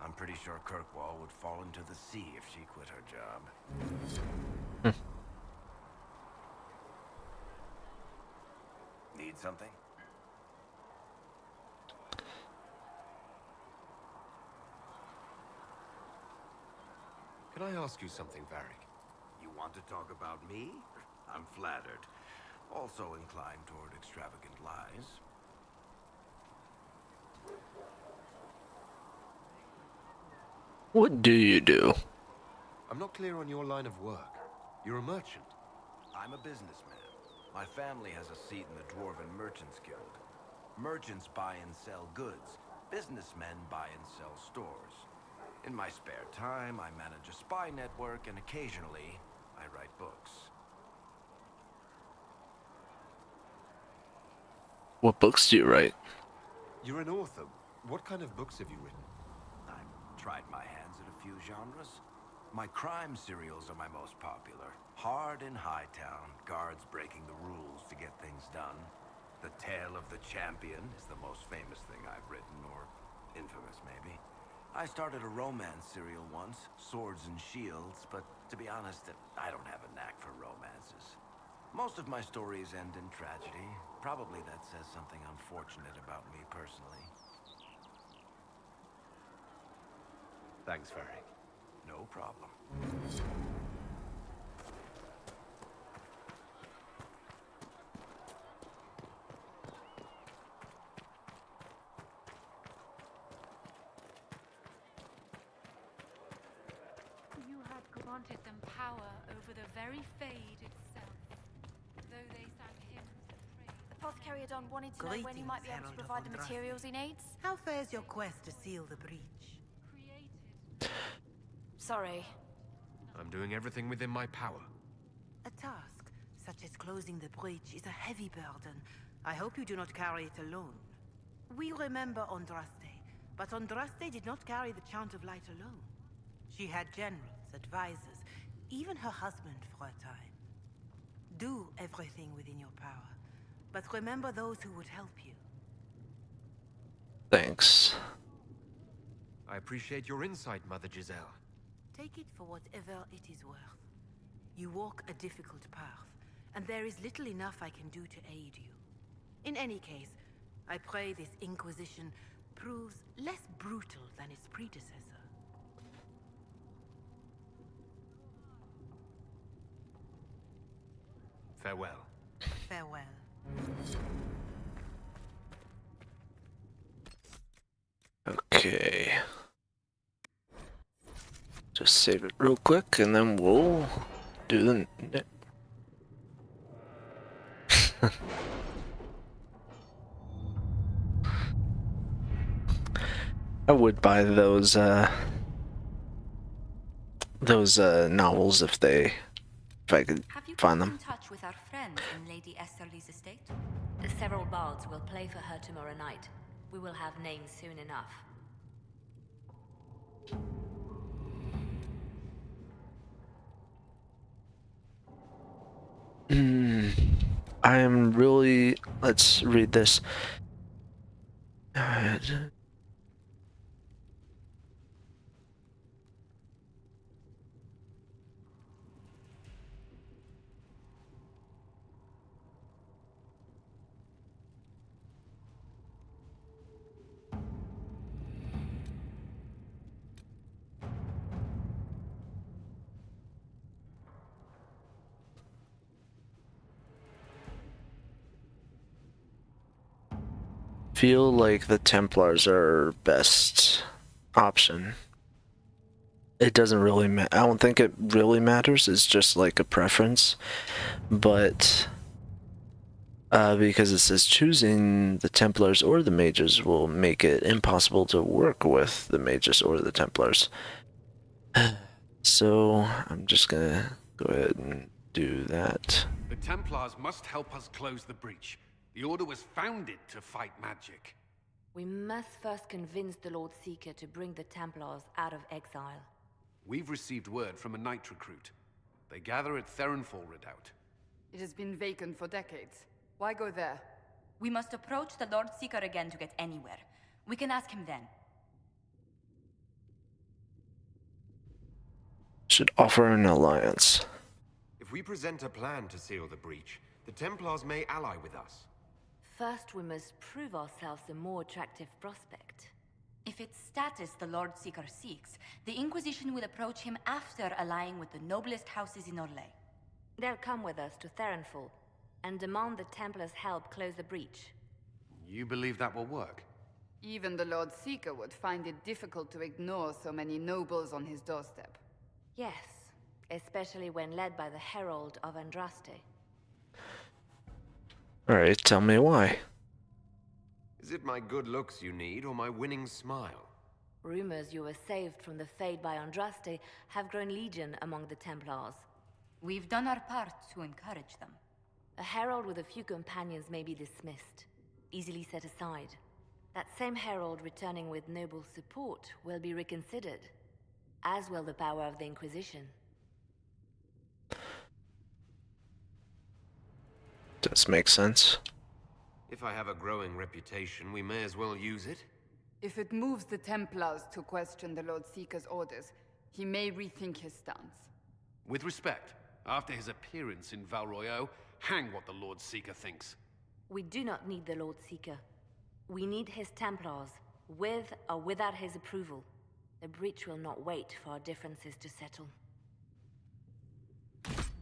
I'm pretty sure Kirkwall would fall into the sea if she quit her job. Need something? Can I ask you something, Varric? You want to talk about me? I'm flattered. Also inclined toward extravagant lies. What do you do? I'm not clear on your line of work. You're a merchant. I'm a businessman. My family has a seat in the Dwarven Merchants Guild. Merchants buy and sell goods. Businessmen buy and sell stores. In my spare time, I manage a spy network, and occasionally, I write books. What books do you write? You're an author. What kind of books have you written? I've tried my hands at a few genres. My crime serials are my most popular. Hard in Hightown, guards breaking the rules to get things done. The Tale of the Champion is the most famous thing I've written, or infamous maybe. I started a romance serial once, Swords and Shields, but to be honest, I don't have a knack for romances. Most of my stories end in tragedy. Probably that says something unfortunate about me personally. Thanks, Varric. No problem. You had granted them power over the very Fade itself, though they sang hymns and praise. Apothecary Adon wanted to know when you might be able to provide the materials he needs. How fares your quest to seal the breach? Sorry. I'm doing everything within my power. A task, such as closing the breach, is a heavy burden. I hope you do not carry it alone. We remember Andraste, but Andraste did not carry the Chant of Light alone. She had generals, advisors, even her husband for a time. Do everything within your power, but remember those who would help you. Thanks. I appreciate your insight, Mother Giselle. Take it for whatever it is worth. You walk a difficult path, and there is little enough I can do to aid you. In any case, I pray this Inquisition proves less brutal than its predecessor. Farewell. Farewell. Okay. Just save it real quick and then we'll do the I would buy those novels if I could find them. In touch with our friend in Lady Esterly's estate? Several bards will play for her tomorrow night. We will have names soon enough. I am really. Let's read this. Feel like the Templars are our best option. It doesn't really matter. I don't think it really matters. It's just like a preference. But because it says choosing the Templars or the Mages will make it impossible to work with the Mages or the Templars. So I'm just gonna go ahead and do that. The Templars must help us close the breach. The Order was founded to fight magic. We must first convince the Lord Seeker to bring the Templars out of exile. We've received word from a knight recruit. They gather at Therenfall Redoubt. It has been vacant for decades. Why go there? We must approach the Lord Seeker again to get anywhere. We can ask him then. Should offer an alliance. If we present a plan to seal the breach, the Templars may ally with us. First, we must prove ourselves a more attractive prospect. If it's status the Lord Seeker seeks, the Inquisition will approach him after allying with the noblest houses in Orlais. They'll come with us to Therenfall and demand the Templars' help close the breach. You believe that will work? Even the Lord Seeker would find it difficult to ignore so many nobles on his doorstep. Yes, especially when led by the Herald of Andraste. Alright, tell me why. Is it my good looks you need, or my winning smile? Rumors you were saved from the fate by Andraste have grown legion among the Templars. We've done our part to encourage them. A herald with a few companions may be dismissed, easily set aside. That same herald returning with noble support will be reconsidered, as will the power of the Inquisition. Does make sense. If I have a growing reputation, we may as well use it. If it moves the Templars to question the Lord Seeker's orders, he may rethink his stance. With respect, after his appearance in Val Royeaux, hang what the Lord Seeker thinks. We do not need the Lord Seeker. We need his Templars, with or without his approval. The breach will not wait for our differences to settle.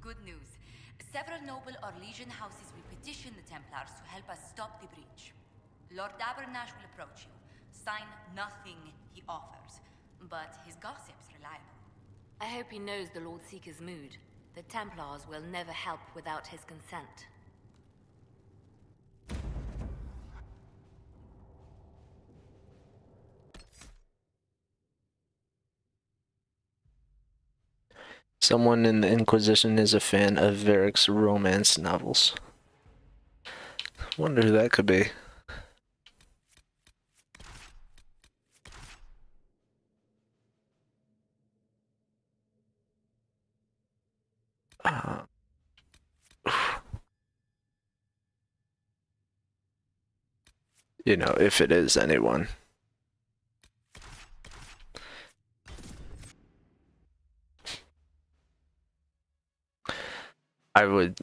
Good news. Several noble Orlesian houses will petition the Templars to help us stop the breach. Lord Abernash will approach you. Sign nothing he offers, but his gossip's reliable. I hope he knows the Lord Seeker's mood. The Templars will never help without his consent. Someone in the Inquisition is a fan of Varric's romance novels. Wonder who that could be. You know, if it is anyone. I would,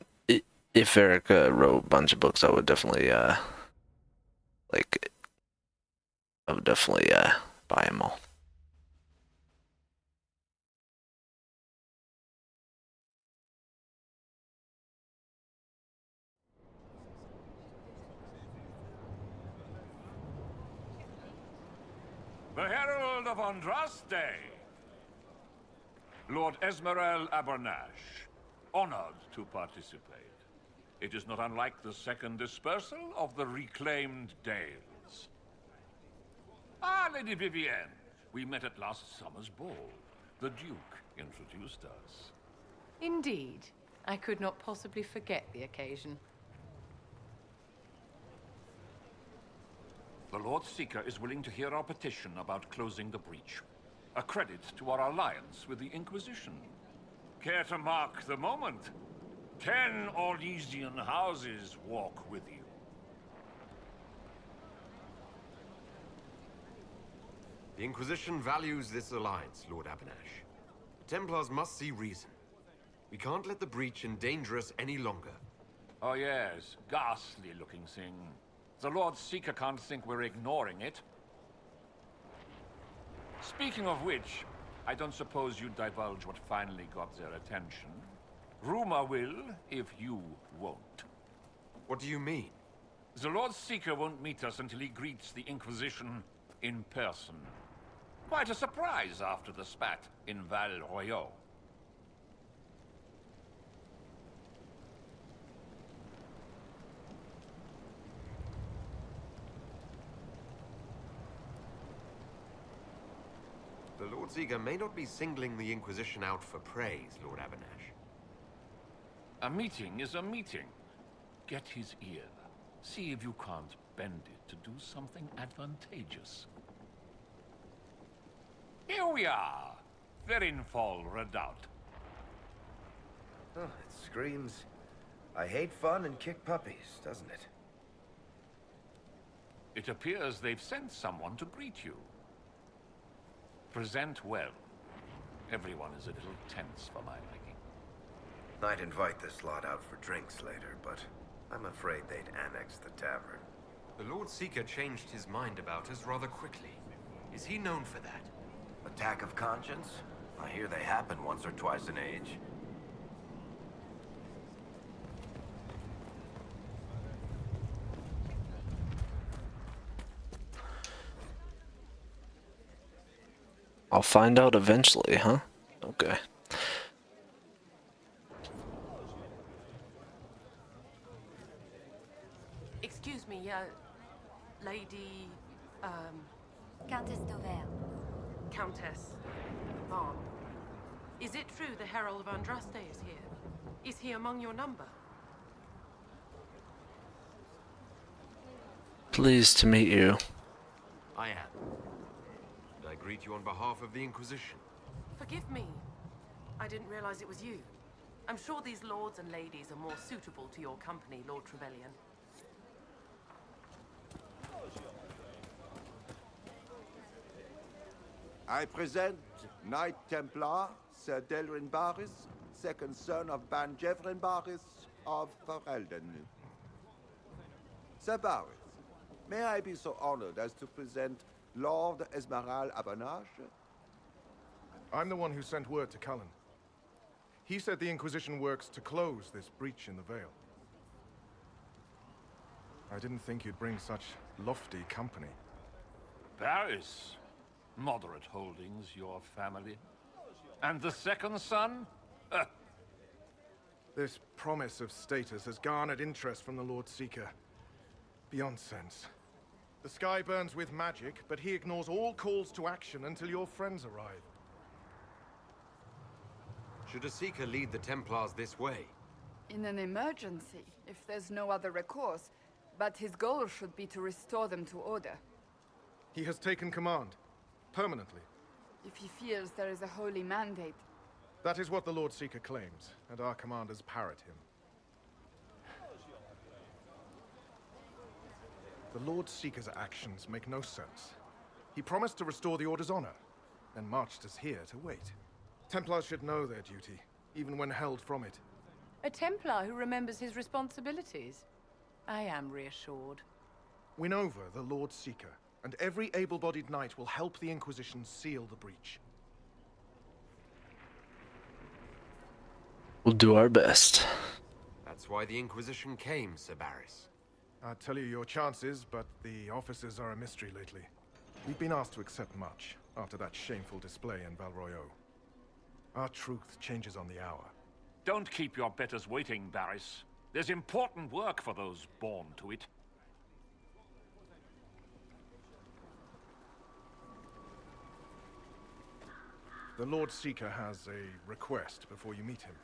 if Eric wrote a bunch of books, I would definitely like buy them all. The Herald of Andraste! Lord Esmerel Abernash, honored to participate. It is not unlike the second dispersal of the reclaimed Dales. Ah, Lady Vivienne, we met at last summer's ball. The Duke introduced us. Indeed. I could not possibly forget the occasion. The Lord Seeker is willing to hear our petition about closing the breach. A credit to our alliance with the Inquisition. Care to mark the moment? 10 Orlesian houses walk with you. The Inquisition values this alliance, Lord Abernash. The Templars must see reason. We can't let the breach endanger us any longer. Oh yes, ghastly-looking thing. The Lord Seeker can't think we're ignoring it. Speaking of which, I don't suppose you'd divulge what finally got their attention. Rumor will, if you won't. What do you mean? The Lord Seeker won't meet us until he greets the Inquisition in person. Quite a surprise after the spat in Val Royaux. The Lord Seeker may not be singling the Inquisition out for praise, Lord Abernash. A meeting is a meeting. Get his ear. See if you can't bend it to do something advantageous. Here we are. Verinfall Redoubt. Oh, it screams, I hate fun and kick puppies, doesn't it? It appears they've sent someone to greet you. Present well. Everyone is a little tense for my liking. I'd invite this lot out for drinks later, but I'm afraid they'd annex the tavern. The Lord Seeker changed his mind about us rather quickly. Is he known for that? Attack of conscience? I hear they happen once or twice an age. I'll find out eventually, huh? Okay. Excuse me, Lady, Countess d'Auvert. Countess, Mom. Is it true the Herald of Andraste is here? Is he among your number? Pleased to meet you. I am. I greet you on behalf of the Inquisition. Forgive me. I didn't realize it was you. I'm sure these lords and ladies are more suitable to your company, Lord Trevelyan. I present Knight Templar, Sir Delrin Barris, second son of Ban Jevrin Barris of Ferelden. Sir Barris, may I be so honored as to present Lord Esmeralda Abernash? I'm the one who sent word to Cullen. He said the Inquisition works to close this breach in the Vale. I didn't think you'd bring such lofty company. Paris. Moderate holdings, your family. And the second son? This promise of status has garnered interest from the Lord Seeker. Beyond sense. The sky burns with magic, but he ignores all calls to action until your friends arrive. Should a Seeker lead the Templars this way? In an emergency, if there's no other recourse. But his goal should be to restore them to order. He has taken command. Permanently. If he feels there is a holy mandate. That is what the Lord Seeker claims, and our commanders parrot him. The Lord Seeker's actions make no sense. He promised to restore the Order's honor, then marched us here to wait. Templars should know their duty, even when held from it. A Templar who remembers his responsibilities. I am reassured. Win over the Lord Seeker, and every able-bodied knight will help the Inquisition seal the breach. We'll do our best. That's why the Inquisition came, Sir Barris. I'd tell you your chances, but the officers are a mystery lately. We've been asked to accept much after that shameful display in Val Royeaux. Our truth changes on the hour. Don't keep your betters waiting, Barris. There's important work for those born to it. The Lord Seeker has a request before you meet him.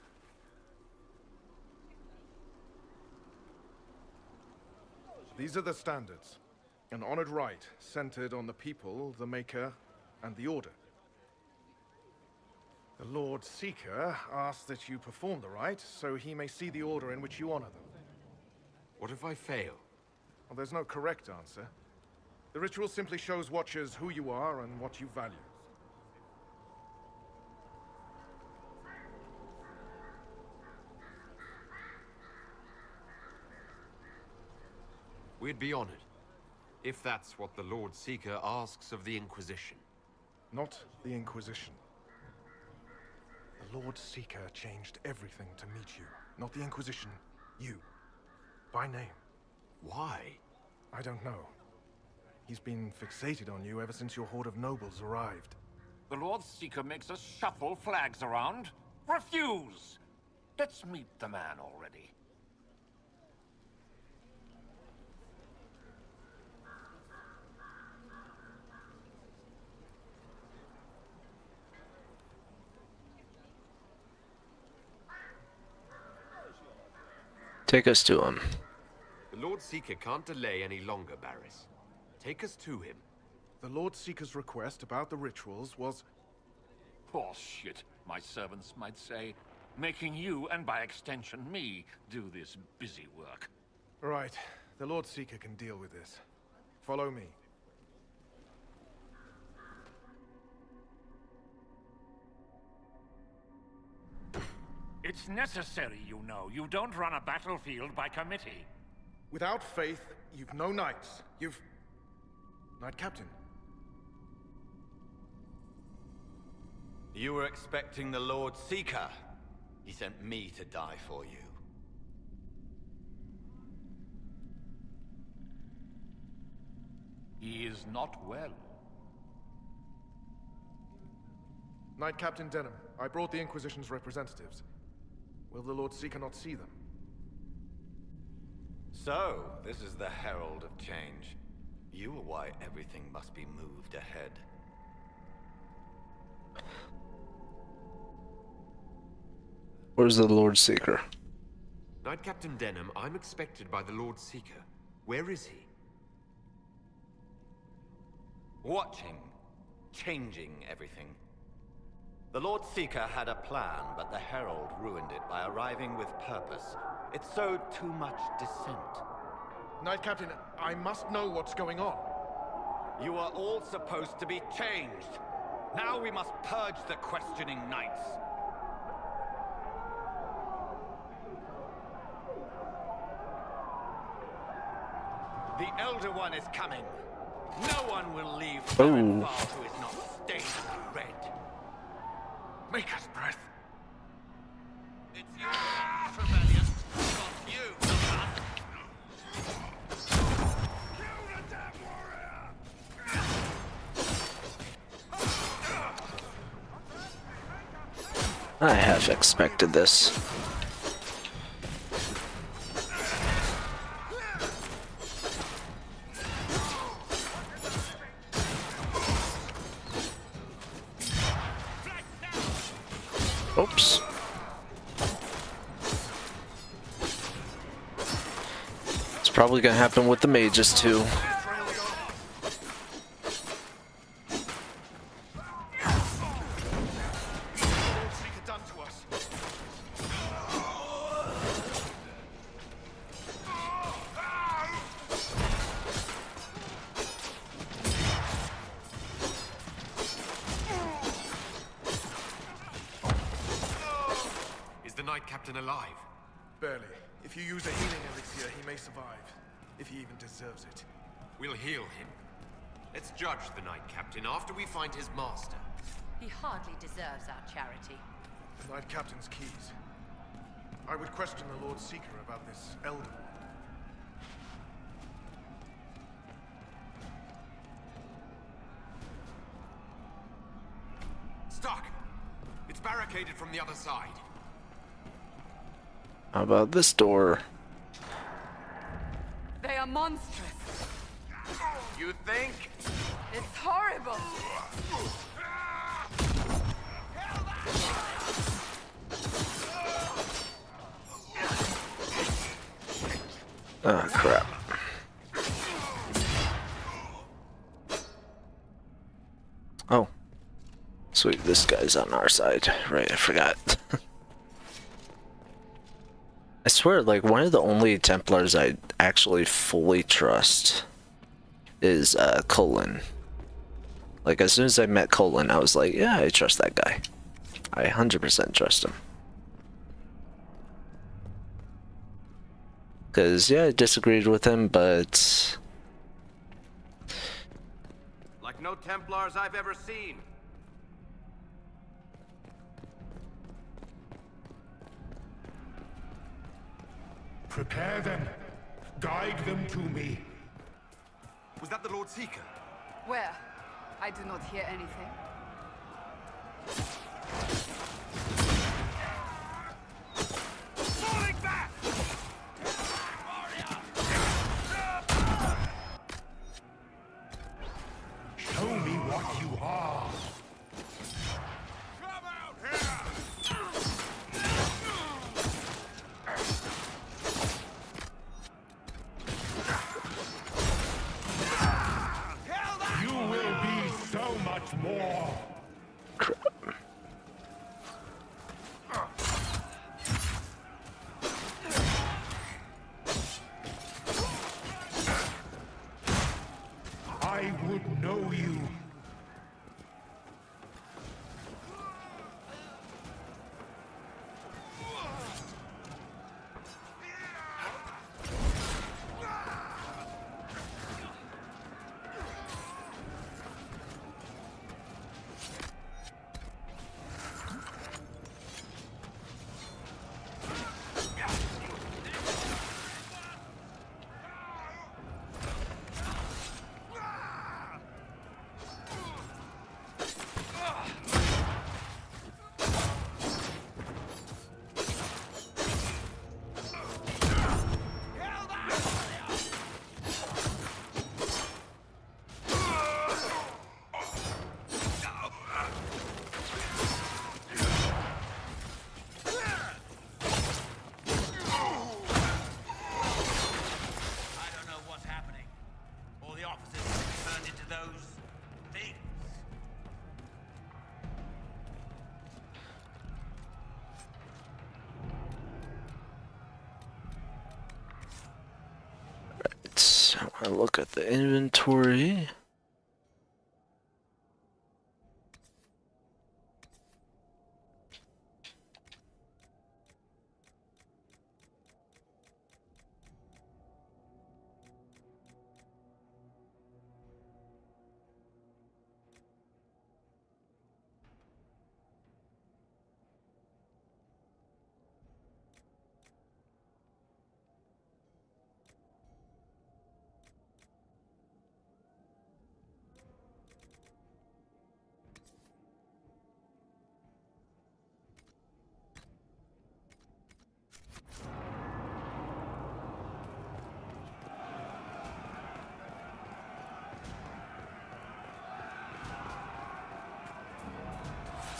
These are the standards. An honored right, centered on the people, the Maker, and the Order. The Lord Seeker asks that you perform the rite, so he may see the order in which you honor them. What if I fail? Well, there's no correct answer. The ritual simply shows Watchers who you are and what you value. We'd be honored, if that's what the Lord Seeker asks of the Inquisition. Not the Inquisition. The Lord Seeker changed everything to meet you. Not the Inquisition. You. By name. Why? I don't know. He's been fixated on you ever since your horde of nobles arrived. The Lord Seeker makes us shuffle flags around. Refuse! Let's meet the man already. Take us to him. The Lord Seeker can't delay any longer, Barris. Take us to him. The Lord Seeker's request about the rituals was... Horseshit, my servants might say. Making you, and by extension me, do this busy work. Right. The Lord Seeker can deal with this. Follow me. It's necessary, you know. You don't run a battlefield by committee. Without faith, you've no knights. You've... Knight Captain. You were expecting the Lord Seeker. He sent me to die for you. He is not well. Knight Captain Denham, I brought the Inquisition's representatives. Will the Lord Seeker not see them? So, this is the herald of change. You are why everything must be moved ahead. Where's the Lord Seeker? Knight Captain Denham, I'm expected by the Lord Seeker. Where is he? Watching. Changing everything. The Lord Seeker had a plan, but the Herald ruined it by arriving with purpose. It sowed too much dissent. Knight Captain, I must know what's going on. You are all supposed to be changed. Now we must purge the questioning knights. The Elder One is coming. No one will leave Baron Val who is not stained red. Maker's breath. It's you, Trevelyan. Not you, I have expected this. Oops. It's probably gonna happen with the mages too. Is the Knight Captain alive? Barely. If you use a healing elixir, he may survive. If he even deserves it. We'll heal him. Let's judge the Knight Captain after we find his master. He hardly deserves our charity. The Knight Captain's keys. I would question the Lord Seeker about this Elder Wand. Stuck! It's barricaded from the other side. How about this door? They are monstrous. You think? It's horrible. Oh, crap. Oh. Sweet, this guy's on our side. Right, I forgot. I swear, like, one of the only Templars I actually fully trust is Colin. Like, as soon as I met Colin, I was like, yeah, I trust that guy. I 100% trust him. Because, yeah, I disagreed with him, but... Like no Templars I've ever seen. Prepare them. Guide them to me. Was that the Lord Seeker? Where? I do not hear anything. Falling back! Show me what you are. You will be so much more. Crap. I would know you. I look at the inventory.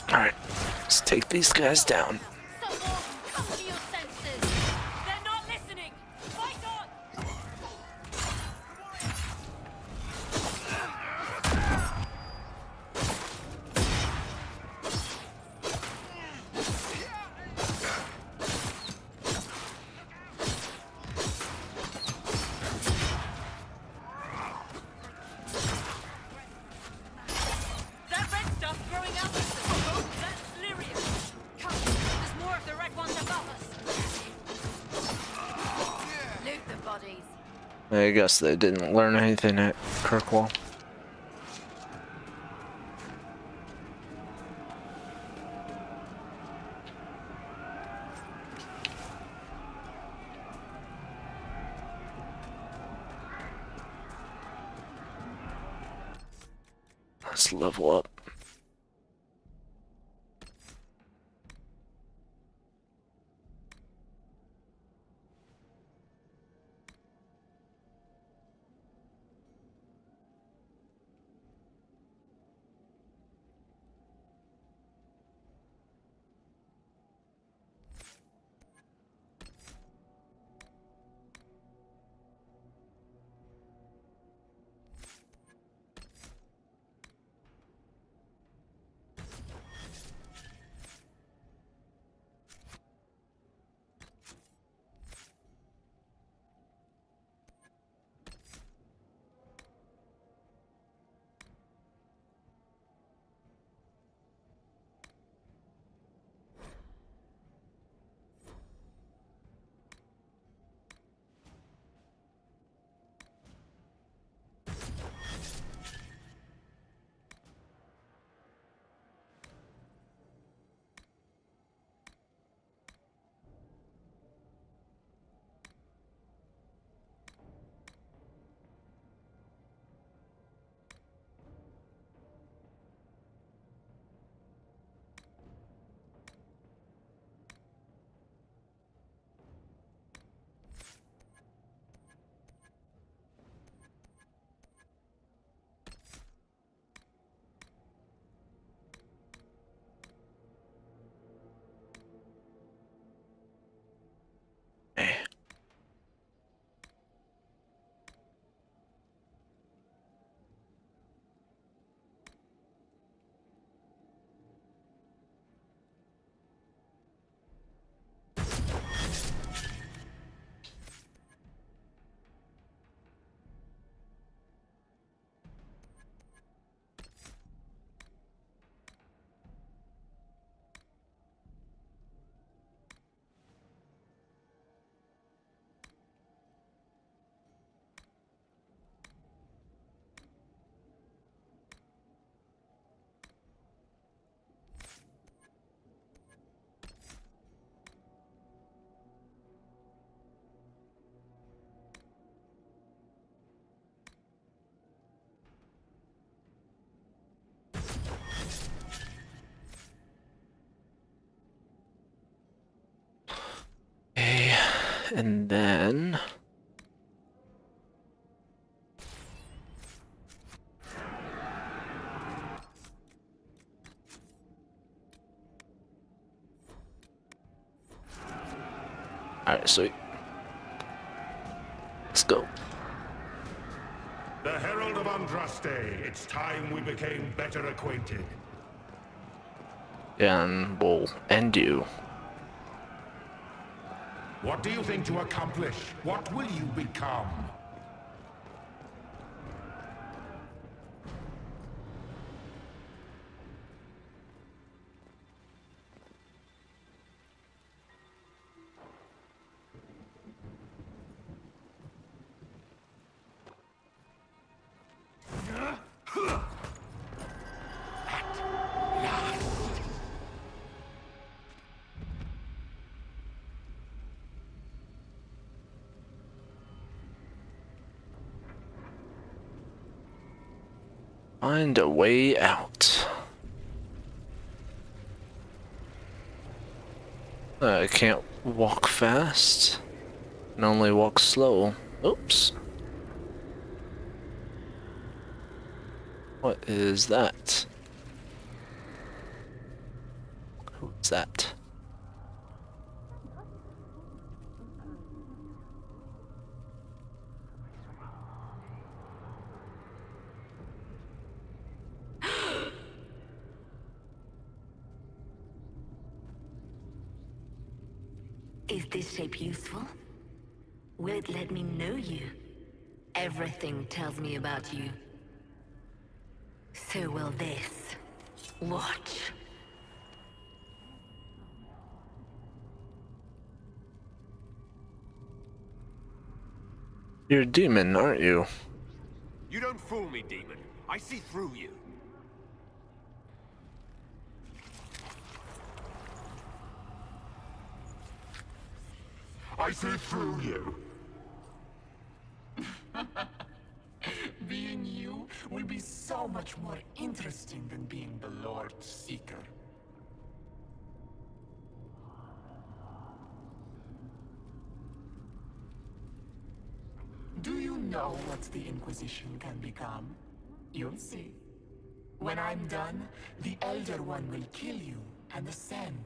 Alright, let's take these guys down. Come to your senses. They're not listening. Fight on. That red stuff growing out of them. That's lyrium. Come, this I guess they didn't learn anything at Kirkwall. Let's level up. And then alright, sweet. Let's go. The Herald of Andraste, it's time we became better acquainted. Yeah, and we'll end you. What do you think to accomplish? What will you become? Find a way out. I can't walk fast. Can only walk slow. Oops. What is that? Who's that? Is this shape useful? Will it let me know you? Everything tells me about you. So will this. Watch. You're a demon, aren't you? You don't fool me, demon. I see through you. I see through you. Being you will be so much more interesting than being the Lord Seeker. Do you know what the Inquisition can become? You'll see. When I'm done, the Elder One will kill you and ascend.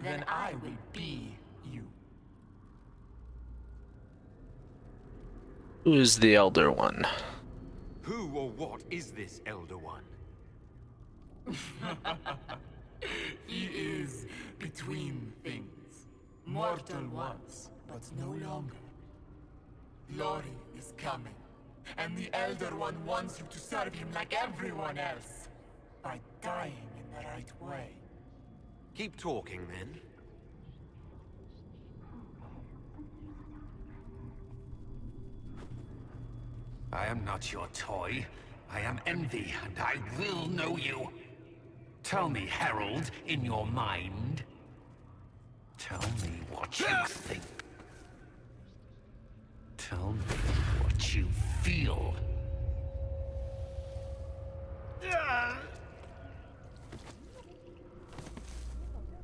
Then I will be you. Who is the Elder One? Who or what is this Elder One? He is between things. Mortal once, but no longer. Glory is coming, and the Elder One wants you to serve him like everyone else, by dying in the right way. Keep talking, then. I am not your toy. I am Envy, and I will know you. Tell me, Herald, in your mind. Tell me what you think. Tell me what you feel.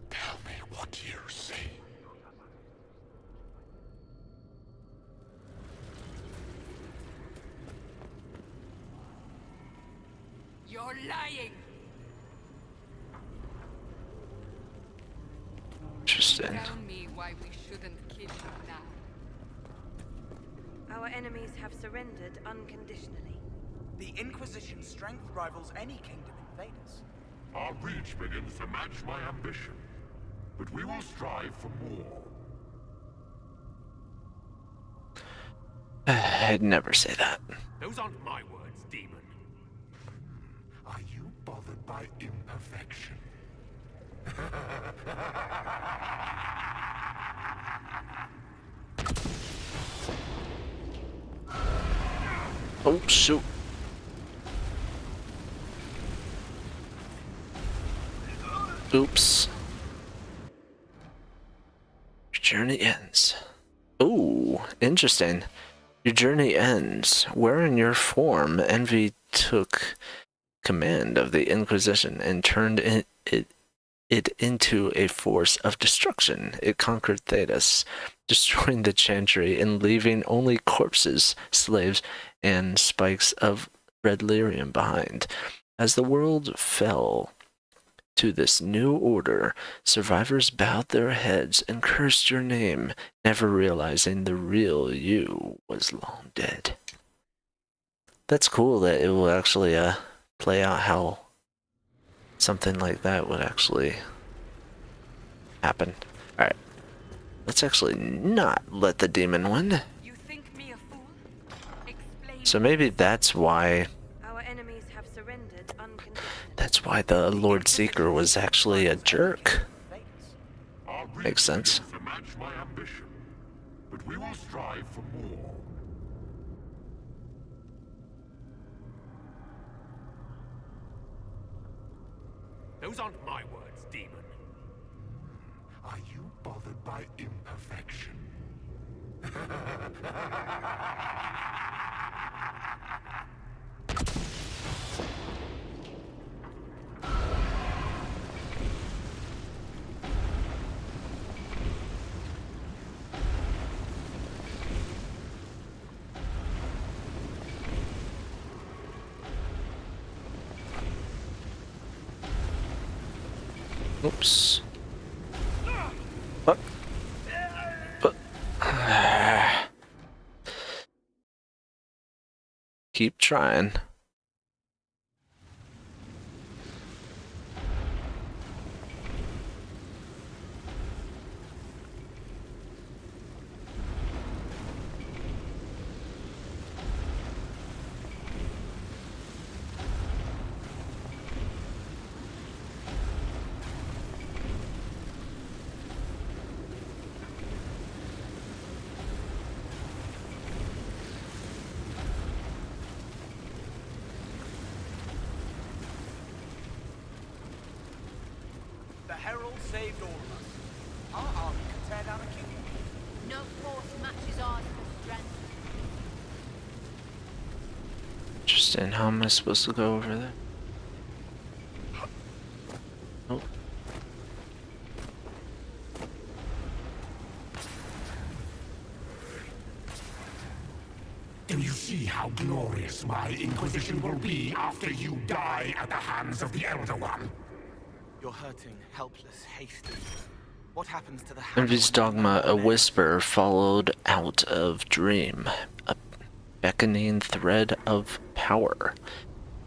Tell me what you see. You're lying! Interesting. Tell me why we shouldn't kill you now. Our enemies have surrendered unconditionally. The Inquisition's strength rivals any kingdom in Thedas. Our reach begins to match my ambition, but we will strive for more. I'd never say that. Those aren't my words, demon. Are you bothered by imperfection? Oh, shoot. Oops. Your journey ends. Ooh, interesting. Your journey ends. Where in your form Envy took command of the Inquisition and turned it into a force of destruction. It conquered Thedas, destroying the Chantry and leaving only corpses, slaves, and spikes of red lyrium behind. As the world fell to this new order, survivors bowed their heads and cursed your name, never realizing the real you was long dead. That's cool that it will actually play out how something like that would actually happen. Alright. Let's actually not let the demon win. You think me a fool? Explain. So maybe that's why... Our enemies have surrendered unconditionally. That's why the Lord Seeker was actually a jerk. Makes sense. To match my ambition, but we will strive for more. Those aren't my words, demon. Are you bothered by imperfection? Oops. What? Keep trying. Herald saved all of us. Our army could tear down a kingdom. No force matches ours for strength. Interesting. How am I supposed to go over there? Oh. Do you see how glorious my Inquisition will be after you die at the hands of the Elder One? You're hurting, helpless, hasty. What happens to the Envy's dogma, a whisper followed out of dream, a beckoning thread of power.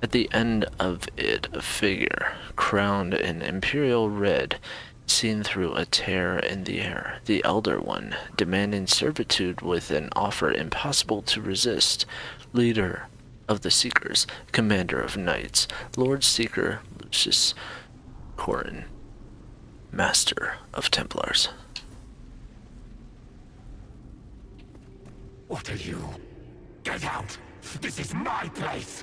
At the end of it, a figure, crowned in imperial red, seen through a tear in the air, the Elder One, demanding servitude with an offer impossible to resist. Leader of the Seekers, commander of knights, Lord Seeker Lucius Corin, master of Templars. What are you? Get out! This is my place!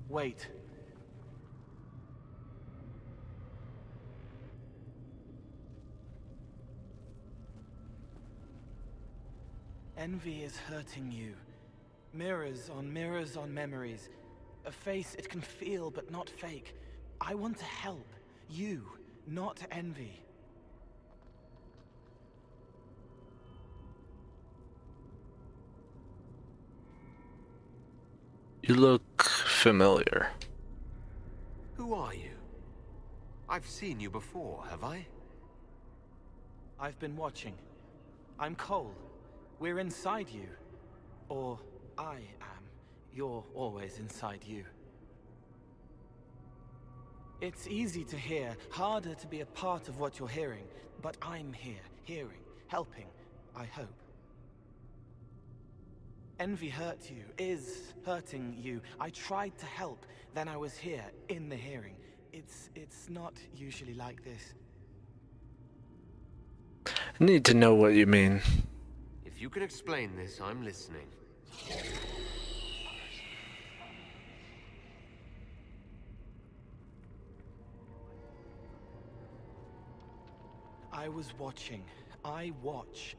Wait. Envy is hurting you. Mirrors on memories. A face it can feel but not fake. I want to help. You, not envy. You look familiar. Who are you? I've seen you before, have I? I've been watching. I'm Cole. We're inside you. Or I am. You're always inside you. It's easy to hear, harder to be a part of what you're hearing. But I'm here, hearing, helping, I hope. Envy hurt you, is hurting you. I tried to help, then I was here, in the hearing. It's not usually like this. I need to know what you mean. If you can explain this, I'm listening. I was watching. I watch.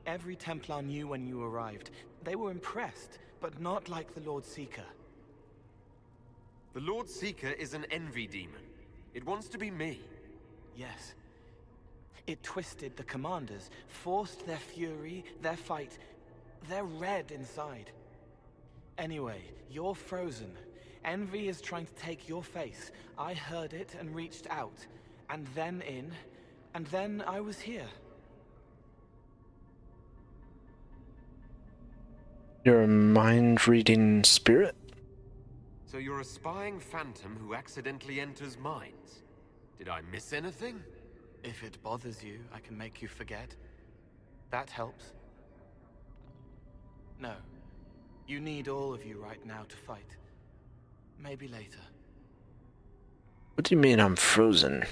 Every Templar knew when you arrived. They were impressed, but not like the Lord Seeker. The Lord Seeker is an envy demon. It wants to be me. Yes. It twisted the commanders, forced their fury, their fight. They're red inside. Anyway, you're frozen. Envy is trying to take your face. I heard it and reached out. And then in. And then I was here. You're a mind-reading spirit? So you're a spying phantom who accidentally enters minds. Did I miss anything? If it bothers you, I can make you forget. That helps. No. You need all of you right now to fight. Maybe later. What do you mean I'm frozen?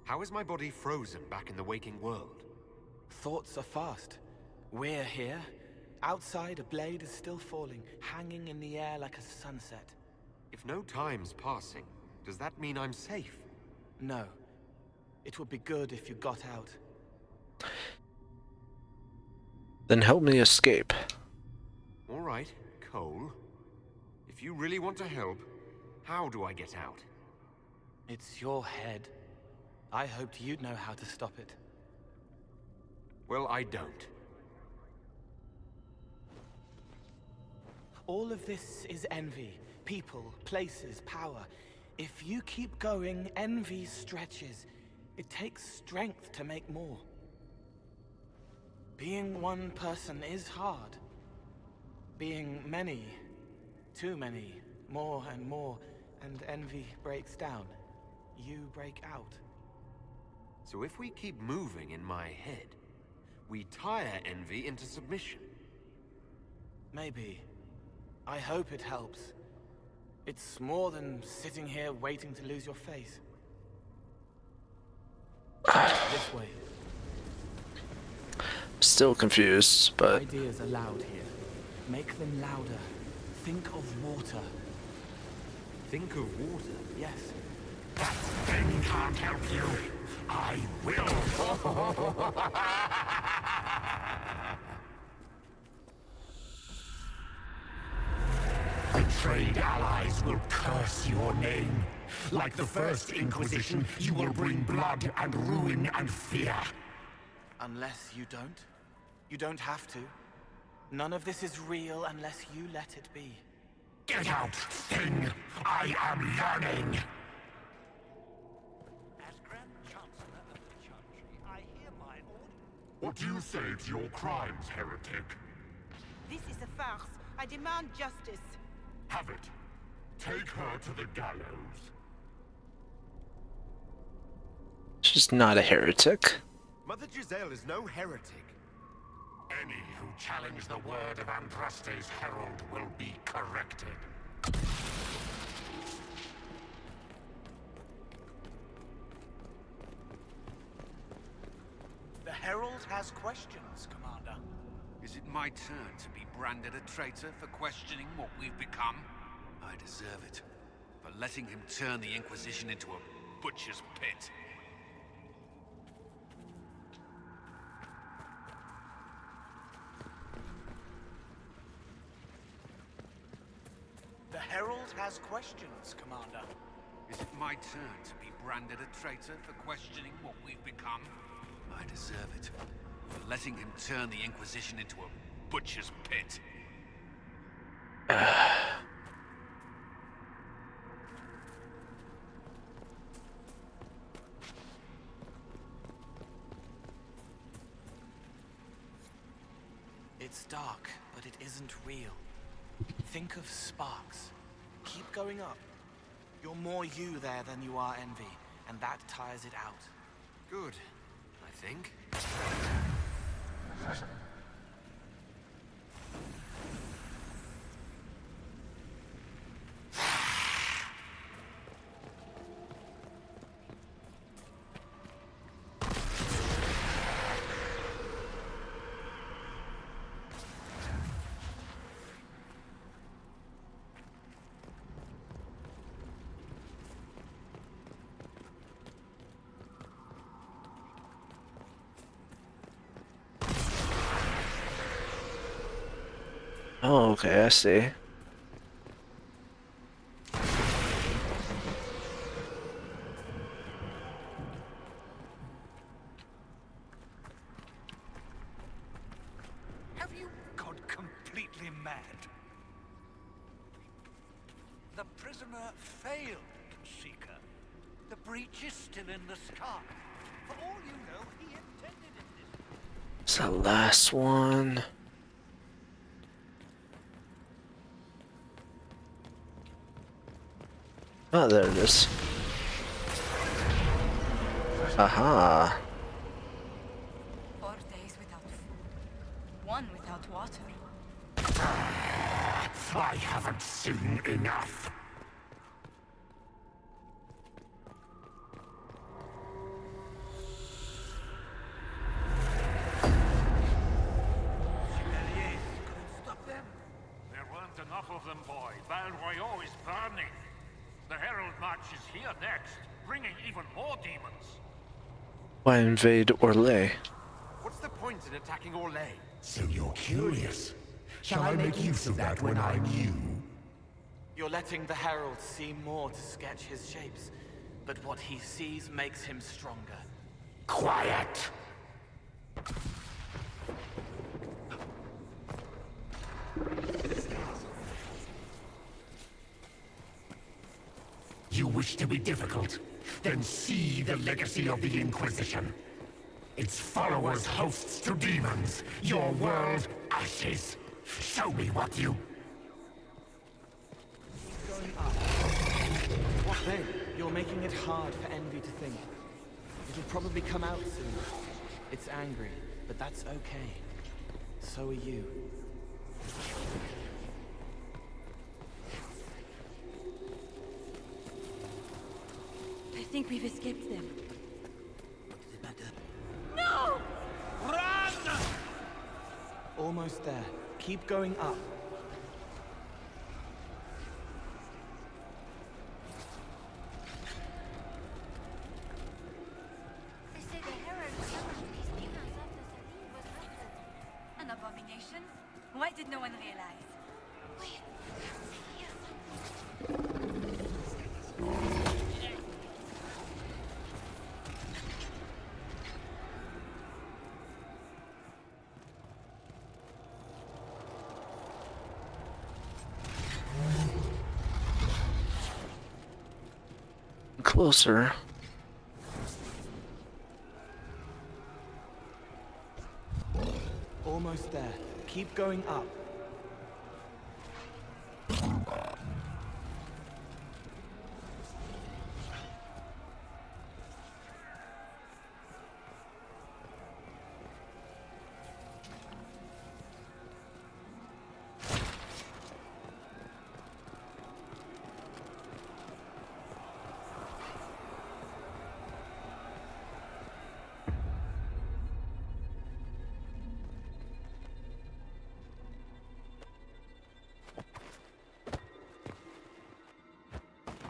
How is my body frozen back in the waking world? Thoughts are fast. We're here. Outside, a blade is still falling, hanging in the air like a sunset. If no time's passing, does that mean I'm safe? No. It would be good if you got out. Then help me escape. All right, Cole. If you really want to help, how do I get out? It's your head. I hoped you'd know how to stop it. Well, I don't. All of this is envy. People, places, power. If you keep going, envy stretches. It takes strength to make more. Being one person is hard. Being many, too many, more and more, and envy breaks down. You break out. So if we keep moving in my head, we tire envy into submission. Maybe. I hope it helps. It's more than sitting here waiting to lose your face. This way. Still confused, but... Ideas are loud here. Make them louder. Think of water. Think of water? Yes. That thing can't help you. I will. Betrayed allies will curse your name. Like the first Inquisition, you will bring blood and ruin and fear. Unless you don't. You don't have to. None of this is real unless you let it be. Get out, thing! I am yearning! As Grand Chancellor of the Chantry, I hereby order... What do you say to your crimes, heretic? This is a farce. I demand justice. Have it. Take her to the gallows. She's not a heretic. Mother Giselle is no heretic. Any who challenge the word of Andraste's herald will be corrected. The herald has questions, Commander. Is it my turn to be branded a traitor for questioning what we've become? I deserve it. For letting him turn the Inquisition into a butcher's pit. The herald has questions, Commander. Is it my turn to be branded a traitor for questioning what we've become? I deserve it. For letting him turn the Inquisition into a butcher's pit. It's dark, but it isn't real. Think of sparks. Keep going up. You're more you there than you are envy, and that tires it out. Good, I think. Oh, okay, I see. Have you gone completely mad? The prisoner failed, Seeker. The breach is still in the sky. For all you know, he intended it this way. It's the last one. Oh, there it is. Aha. 4 days without food. 1 without water. I haven't seen enough. There weren't enough of them, boy. Val Royaux is burning. The Herald March is here next, bringing even more demons. Why invade Orlais? What's the point in attacking Orlais? So you're curious. Shall I make use of that when I'm you? You're letting the Herald see more to sketch his shapes, but what he sees makes him stronger. Quiet! You wish to be difficult? Then see the legacy of the Inquisition. its followers hosts to demons, your world ashes. Show me what you... Going up. What then? You're making it hard for Envy to think. It'll probably come out soon. It's angry, but that's okay. So are you. I think we've escaped them. No! Run! Almost there. Keep going up. They say the Herald summoned these demons after Salim was murdered. An abomination? Why did no one realize? Wait, I hear something. Closer. Almost there. Keep going up.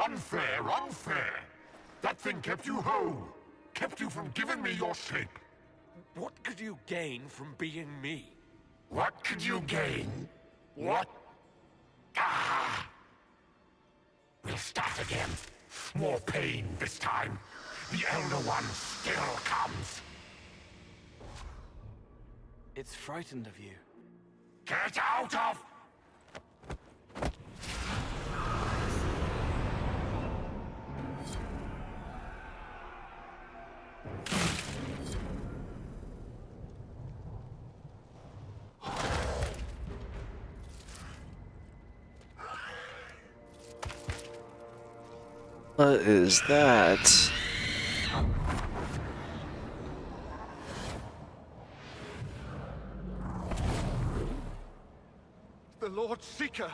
Unfair, unfair! That thing kept you whole! Kept you from giving me your shape! What could you gain from being me? What could you gain? What? Ah! We'll start again. More pain this time. The Elder One still comes. It's frightened of you. Get out of... What is that? The Lord Seeker!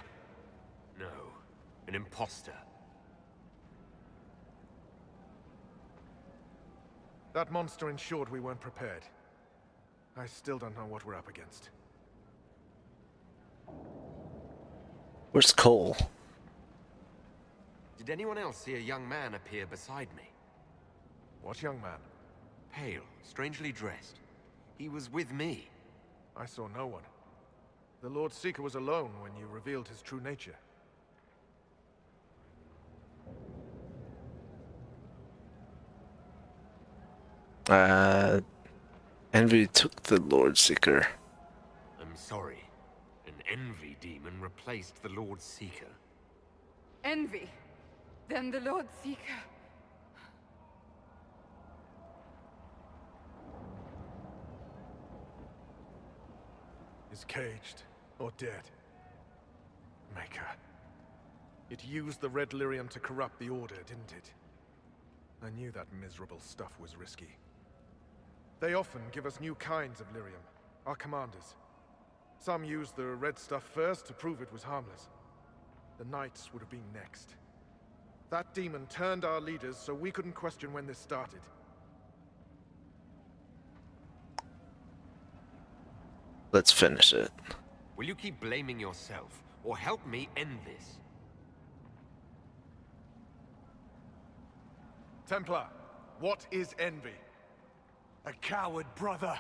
No, an imposter. That monster ensured we weren't prepared. I still don't know what we're up against. Where's Cole? Did anyone else see a young man appear beside me? What young man? Pale, strangely dressed. He was with me. I saw no one. The Lord Seeker was alone when you revealed his true nature. Envy took the Lord Seeker. I'm sorry. An envy demon replaced the Lord Seeker. Envy? Then the Lord Seeker. Is caged or dead. Maker. It used the red lyrium to corrupt the Order, didn't it? I knew that miserable stuff was risky. They often give us new kinds of lyrium, our commanders. Some used the red stuff first to prove it was harmless. The Knights would have been next. That demon turned our leaders so we couldn't question when this started. Let's finish it. Will you keep blaming yourself, or help me end this? Templar, what is envy? A coward, brother.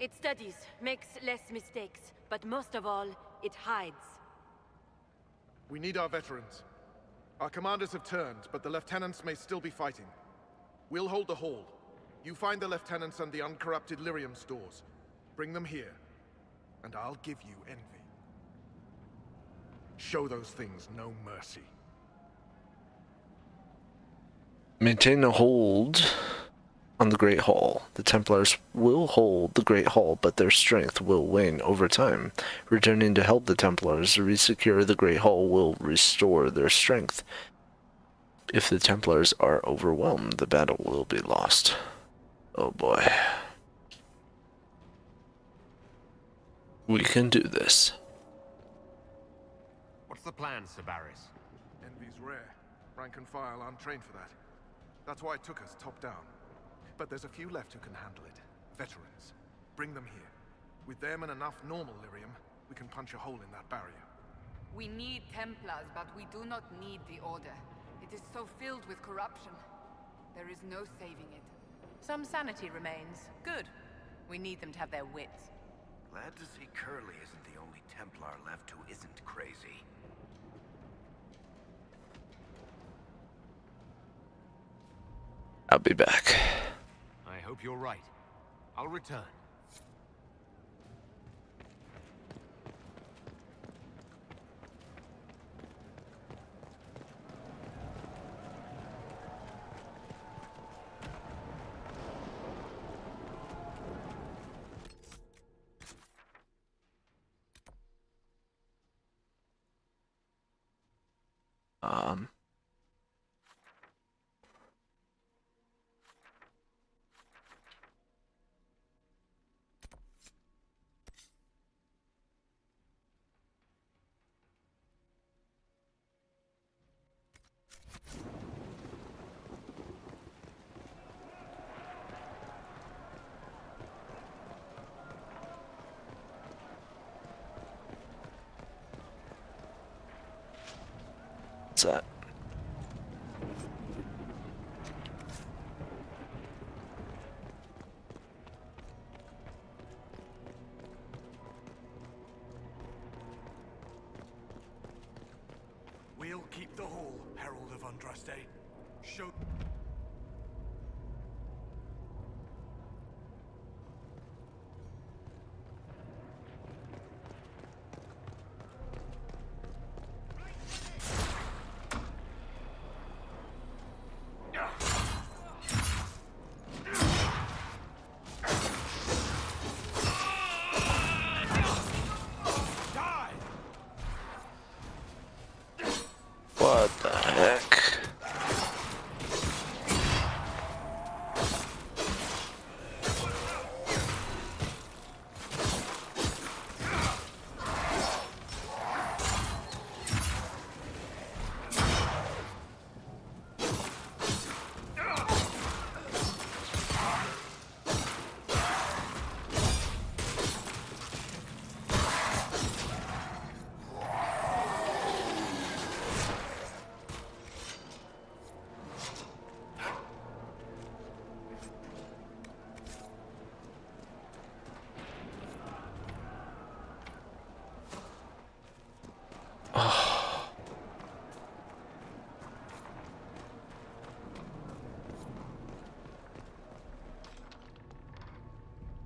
It studies, makes less mistakes, but most of all, it hides. We need our veterans. Our commanders have turned, but the lieutenants may still be fighting. We'll hold the hall. You find the lieutenants and the uncorrupted lyrium stores. Bring them here, and I'll give you envy. Show those things no mercy. Maintain a hold on the Great Hall. The Templars will hold the Great Hall, but their strength will wane over time. Returning to help the Templars resecure the Great Hall will restore their strength. If the Templars are overwhelmed, the battle will be lost. Oh boy. We can do this. What's the plan, Sir Barris? Envy's rare. Rank and file aren't trained for that. That's why it took us top down. But there's a few left who can handle it. Veterans. Bring them here. With them and enough normal lyrium, we can punch a hole in that barrier. We need Templars, but we do not need the Order. It is so filled with corruption. There is no saving it. Some sanity remains. Good. We need them to have their wits. Glad to see Curly isn't the only Templar left who isn't crazy. I'll be back. I hope you're right. I'll return. What's that? We'll keep the hall, Herald of Andraste. Show... What the heck?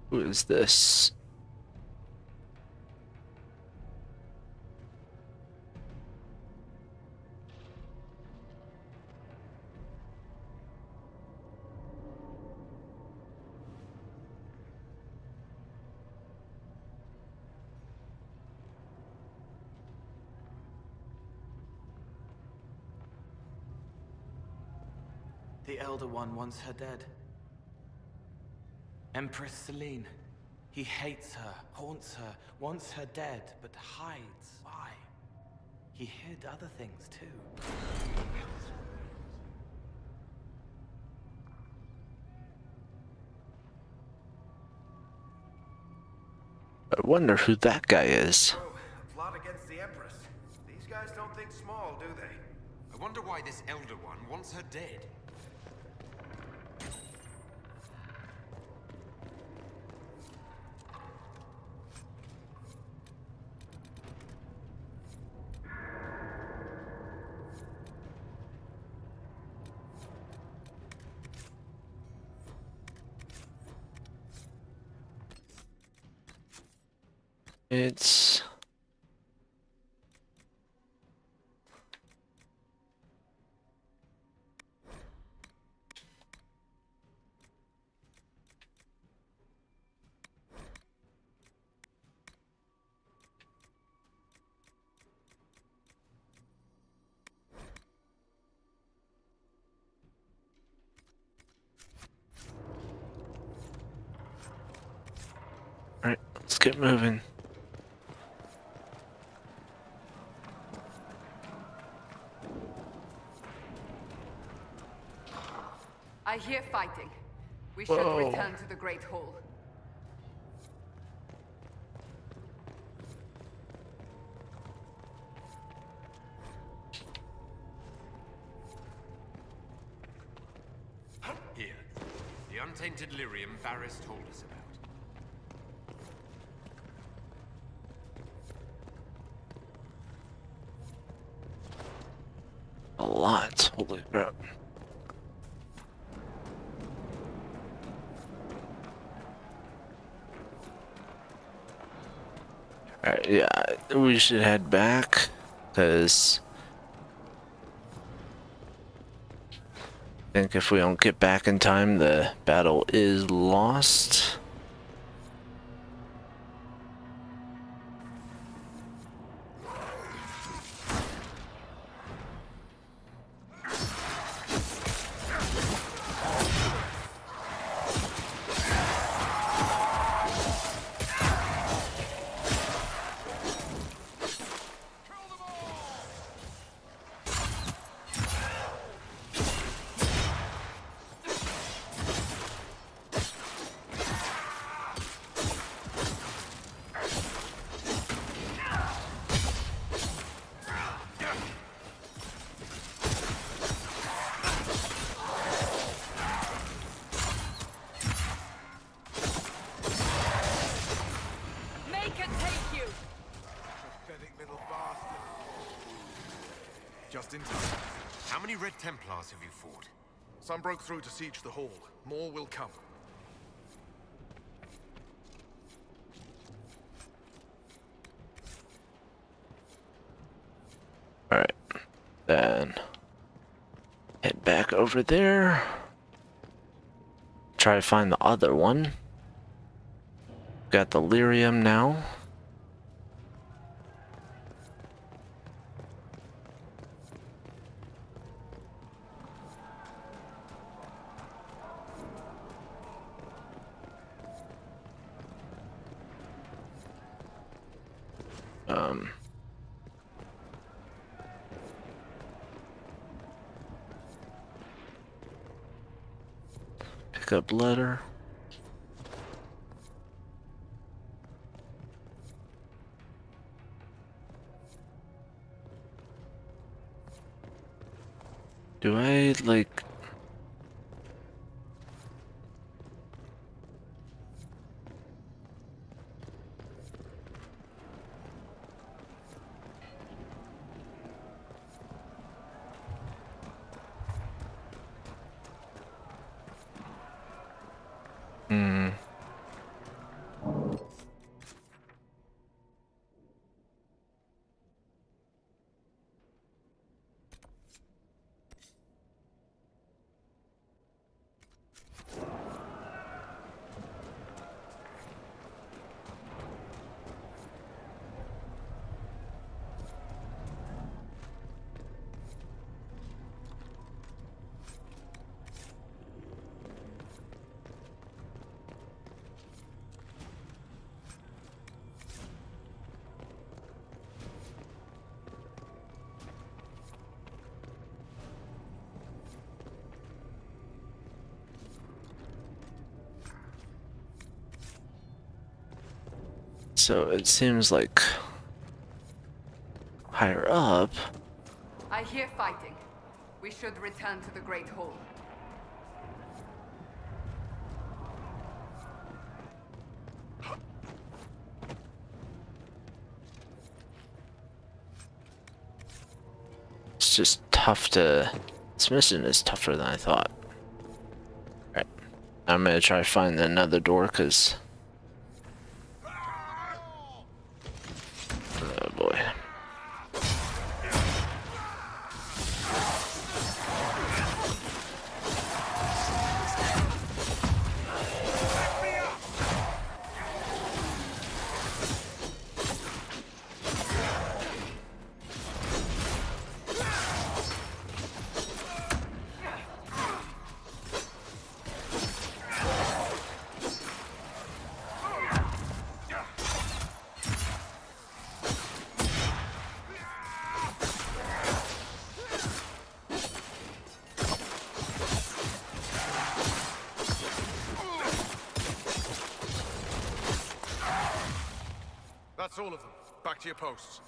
Who is this? The Elder One wants her dead. Empress Celine. He hates her, haunts her, wants her dead, but hides. Why? He hid other things too. I wonder who that guy is. Oh, a plot against the Empress. These guys don't think small, do they? I wonder why this Elder One wants her dead. It's... Let's get moving. I hear fighting. We should return to the Great Hall. Here. The untainted lyrium Varys told us about. A lot. Holy crap. Alright, yeah, we should head back, because I think if we don't get back in time, the battle is lost. Just in time. How many Red Templars have you fought? Some broke through to siege the hall. More will come. Alright. Then head back over there. Try to find the other one. Got the lyrium now. Pick up letter. Do I like so it seems like higher up. I hear fighting. We should return to the Great Hall. It's just tough to... This mission is tougher than I thought. Alright. I'm gonna try to find another door, because... Oh boy. That's all of them. Back to your posts.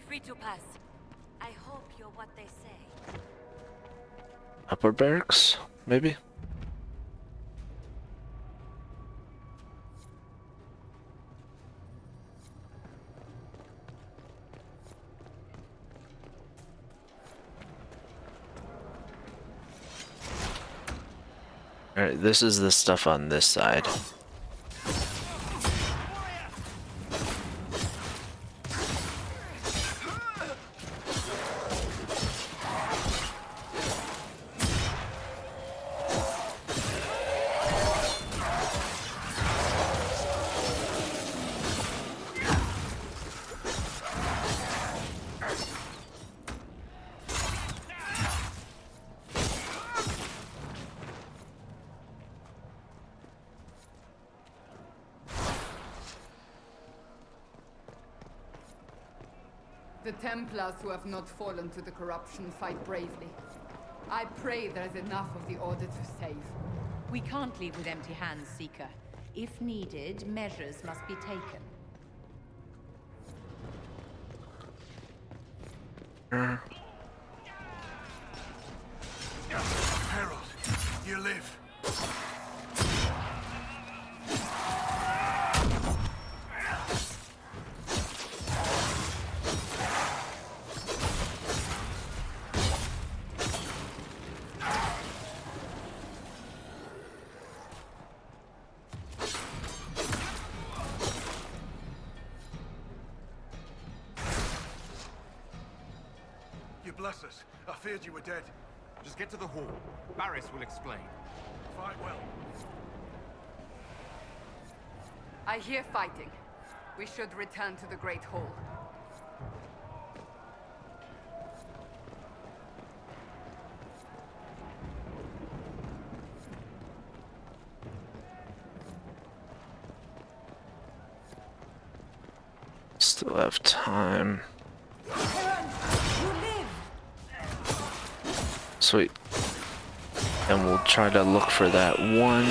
Free to pass. I hope you're what they say. Upper barracks, maybe? Alright, this is the stuff on this side. The Templars who have not fallen to the corruption fight bravely. I pray there is enough of the Order to save. We can't leave with empty hands, Seeker. If needed, measures must be taken. Herald, you live. Bless us. I feared you were dead. Just get to the hall. Barris will explain. Fight well. I hear fighting. We should return to the Great Hall. Still have time. Sweet. And we'll try to look for that one.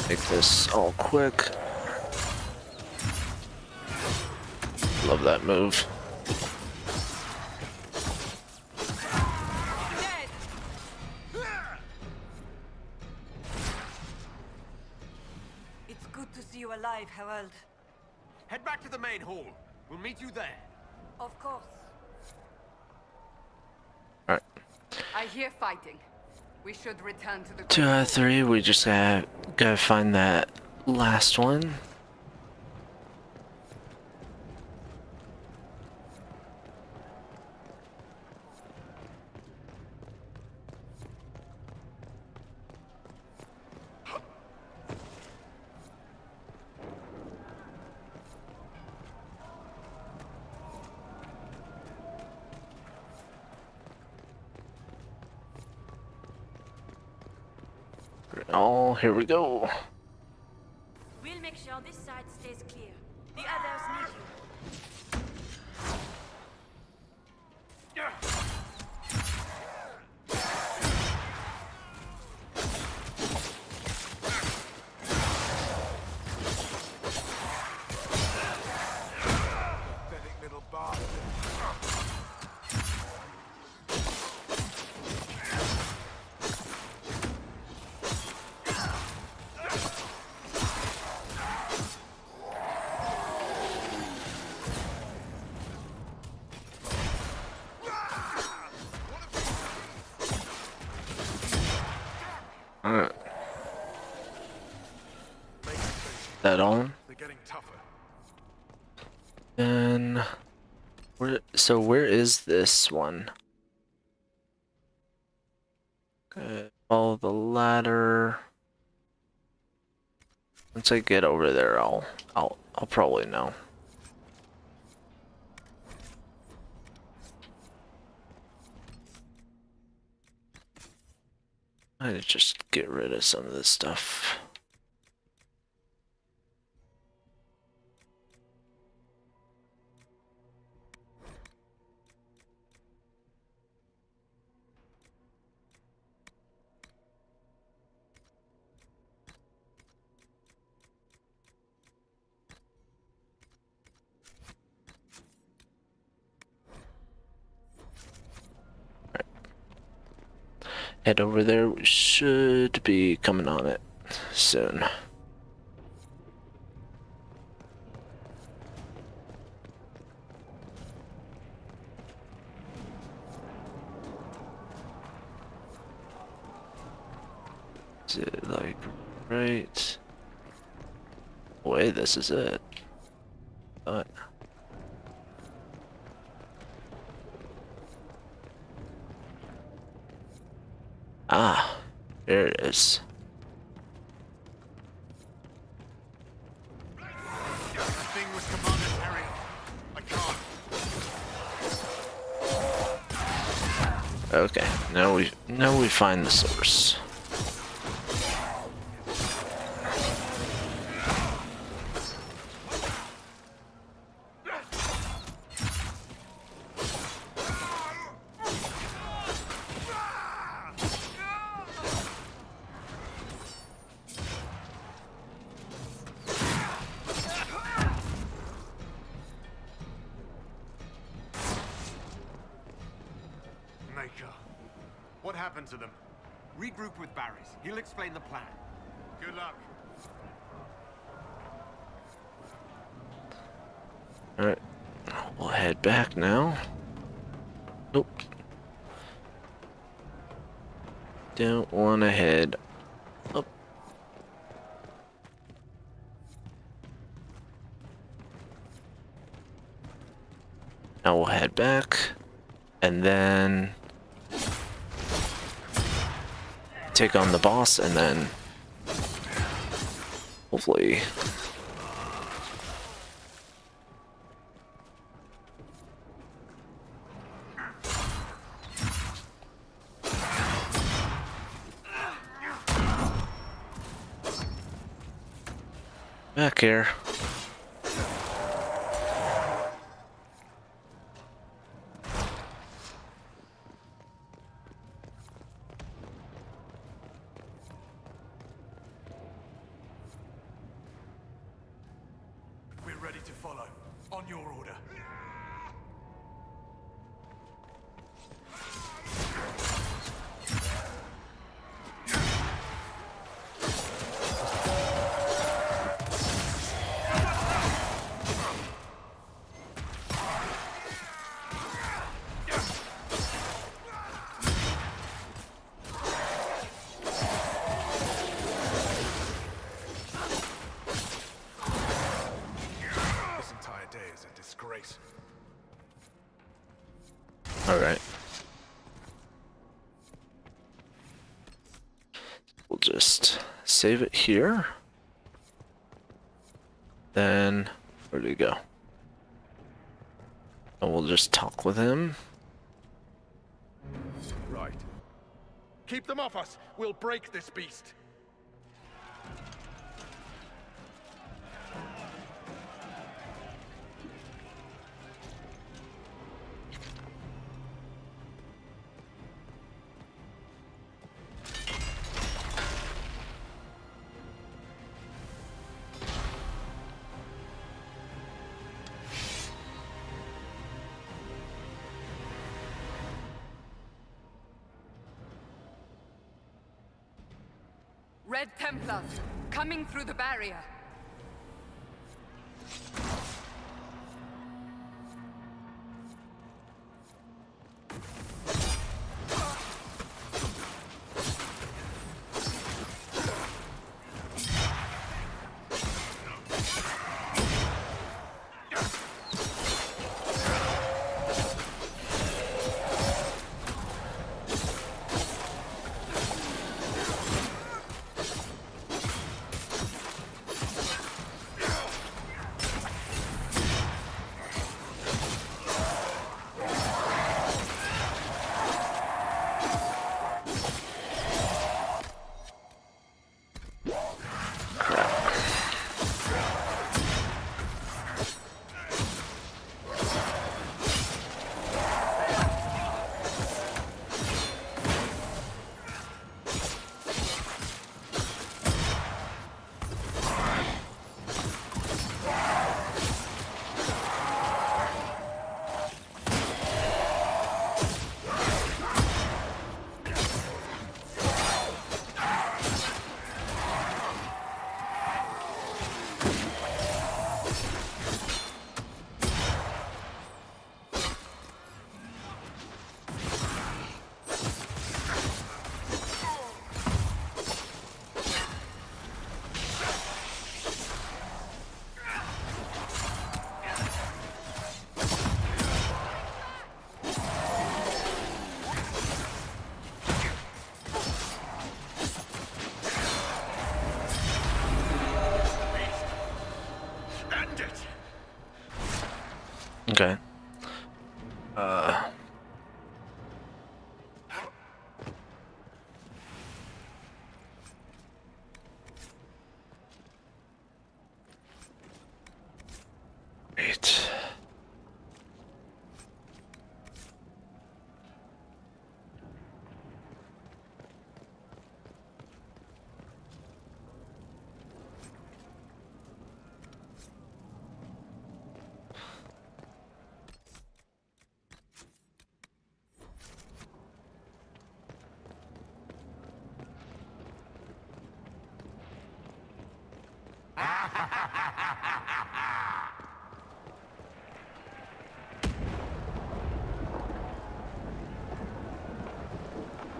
Make this all quick. Love that move. It's good to see you alive, Herald. Head back to the main hall. We'll meet you there. Of course. Alright. I hear fighting. We should return to the 2 out of 3, we just gotta find that last one. Oh, here we go. We'll make sure this side stays clear. The others need you. Pathetic little bastard. Alright. That on. They're getting tougher. And where is this one? Okay, follow the ladder. Once I get over there, I'll probably know. Might just get rid of some of this stuff. Head over there. We should be coming on it soon. Is it like right? Wait, this is it. What? Ah, there it is. That thing was Commander Harry. I can't. Okay, now we find the source. What happened to them? Regroup with Barris. He'll explain the plan. Good luck. Alright, we'll head back now. Nope. Don't want to head up. Now we'll head back, and then take on the boss, and then hopefully back here. We're ready to follow. On your order. Alright. We'll just save it here. Then, where do we go? And we'll just talk with him. Right. Keep them off us. We'll break this beast. Red Templars, coming through the barrier.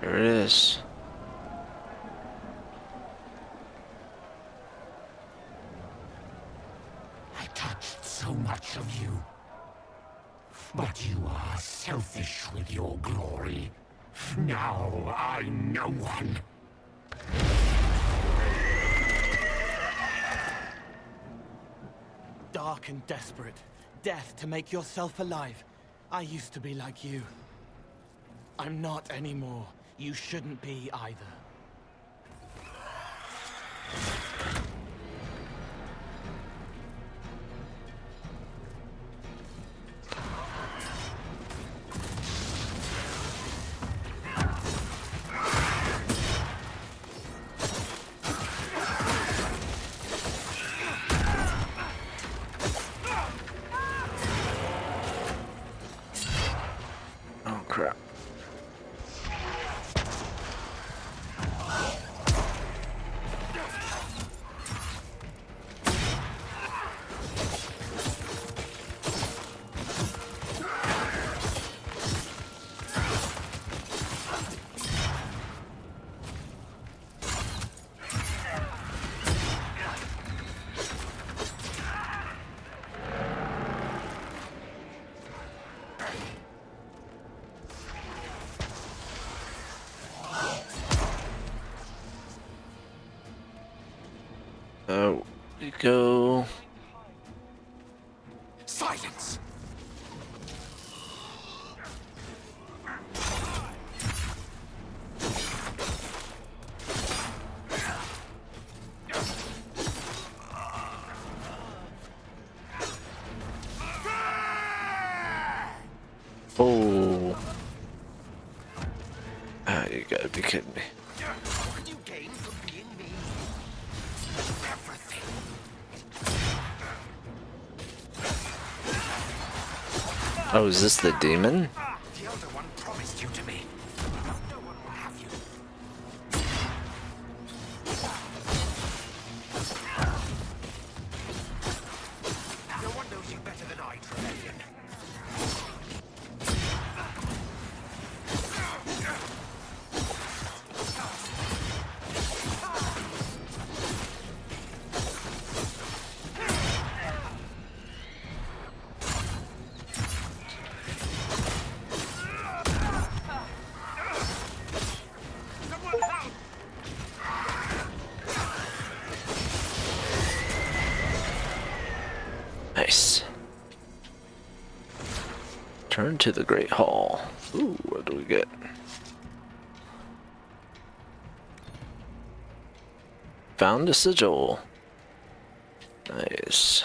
There it is. I touched so much of you. But you are selfish with your glory. Now I'm no one. Dark and desperate. Death to make yourself alive. I used to be like you. I'm not anymore. You shouldn't be either. Oh crap. We go. Silence! Oh. Ah, you gotta be kidding me. What did you gain from being me? Everything. Oh, is this the demon? The Elder One promised you to me. No one will have you. No one knows you better than I, Trevelyan. Nice. Turn to the Great Hall. Ooh, what do we get? Found a sigil. Nice.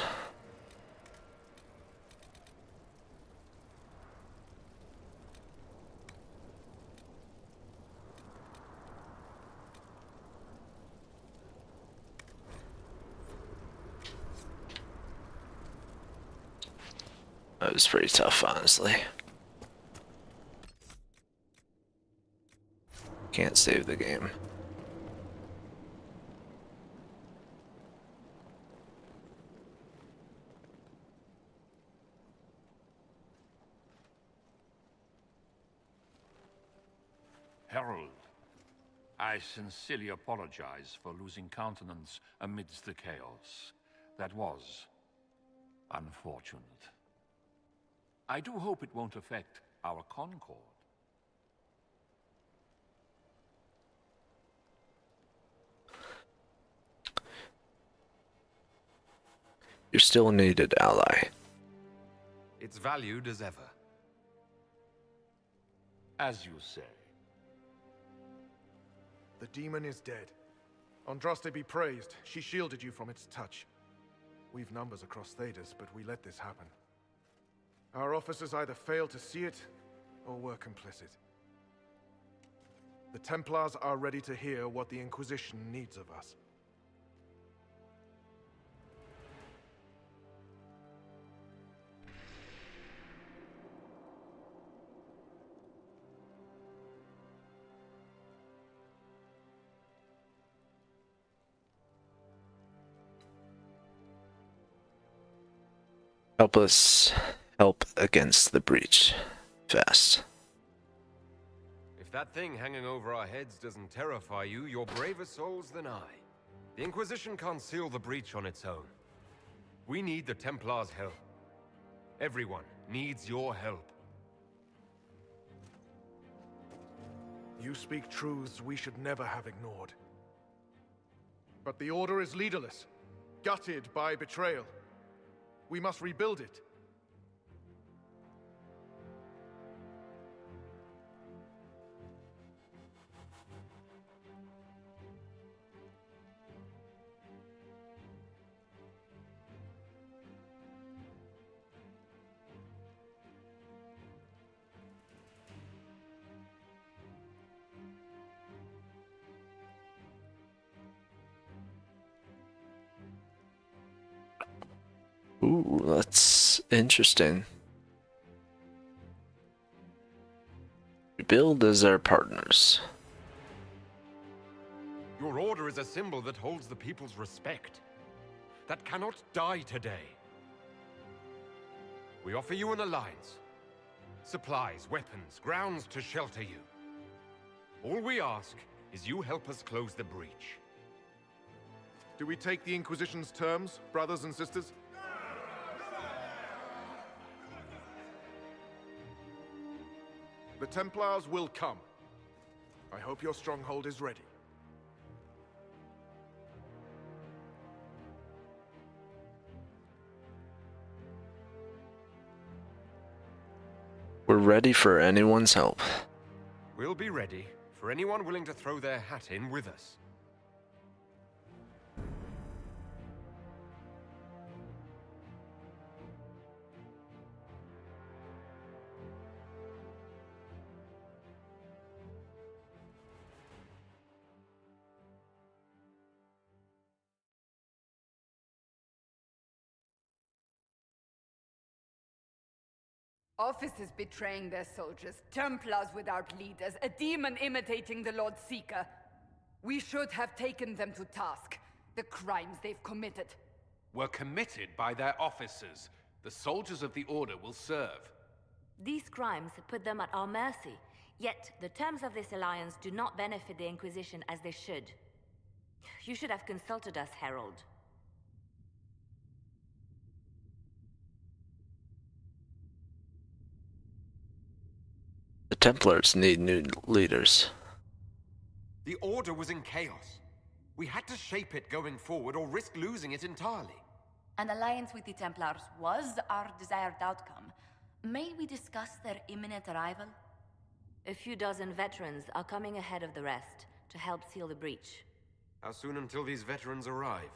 That was pretty tough, honestly. Can't save the game. Herald, I sincerely apologize for losing countenance amidst the chaos. That was unfortunate. I do hope it won't affect our concord. You're still a needed ally. It's valued as ever. As you say. The demon is dead. Andraste be praised. She shielded you from its touch. We've numbers across Thedas, but we let this happen. Our officers either failed to see it, or were complicit. The Templars are ready to hear what the Inquisition needs of us. Help us help against the breach. Fast. If that thing hanging over our heads doesn't terrify you, you're braver souls than I. The Inquisition can't seal the breach on its own. We need the Templars' help. Everyone needs your help. You speak truths we should never have ignored. But the Order is leaderless, gutted by betrayal. We must rebuild it. Ooh, that's interesting. Rebuild as our partners. Your order is a symbol that holds the people's respect. That cannot die today. We offer you an alliance. Supplies, weapons, grounds to shelter you. All we ask is you help us close the breach. Do we take the Inquisition's terms, brothers and sisters? The Templars will come. I hope your stronghold is ready. We're ready for anyone's help. We'll be ready for anyone willing to throw their hat in with us. Officers betraying their soldiers, Templars without leaders, a demon imitating the Lord Seeker. We should have taken them to task. The crimes they've committed. Were committed by their officers. The soldiers of the Order will serve. These crimes put them at our mercy. Yet, the terms of this alliance do not benefit the Inquisition as they should. You should have consulted us, Herald. The Templars need new leaders. The Order was in chaos. We had to shape it going forward or risk losing it entirely. An alliance with the Templars was our desired outcome. May we discuss their imminent arrival? A few dozen veterans are coming ahead of the rest to help seal the breach. How soon until these veterans arrive?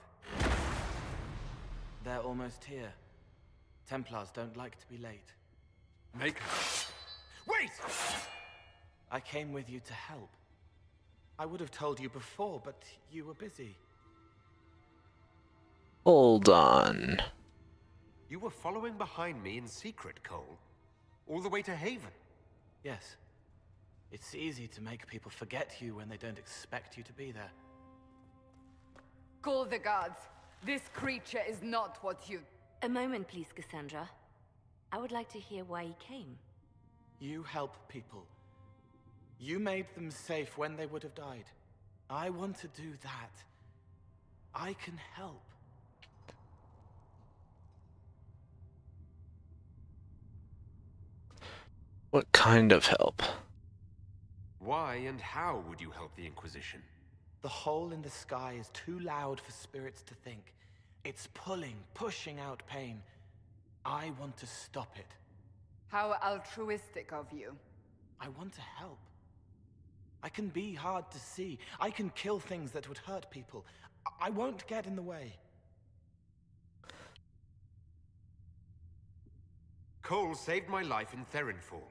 They're almost here. Templars don't like to be late. Make her. Wait! I came with you to help. I would have told you before, but you were busy. Hold on. You were following behind me in secret, Cole. All the way to Haven. Yes. It's easy to make people forget you when they don't expect you to be there. Call the guards. This creature is not what you... A moment, please, Cassandra. I would like to hear why he came. You help people. You made them safe when they would have died. I want to do that. I can help. What kind of help? Why and how would you help the Inquisition? The hole in the sky is too loud for spirits to think. It's pulling, pushing out pain. I want to stop it. How altruistic of you. I want to help. I can be hard to see. I can kill things that would hurt people. I won't get in the way. Cole saved my life in Therenfall.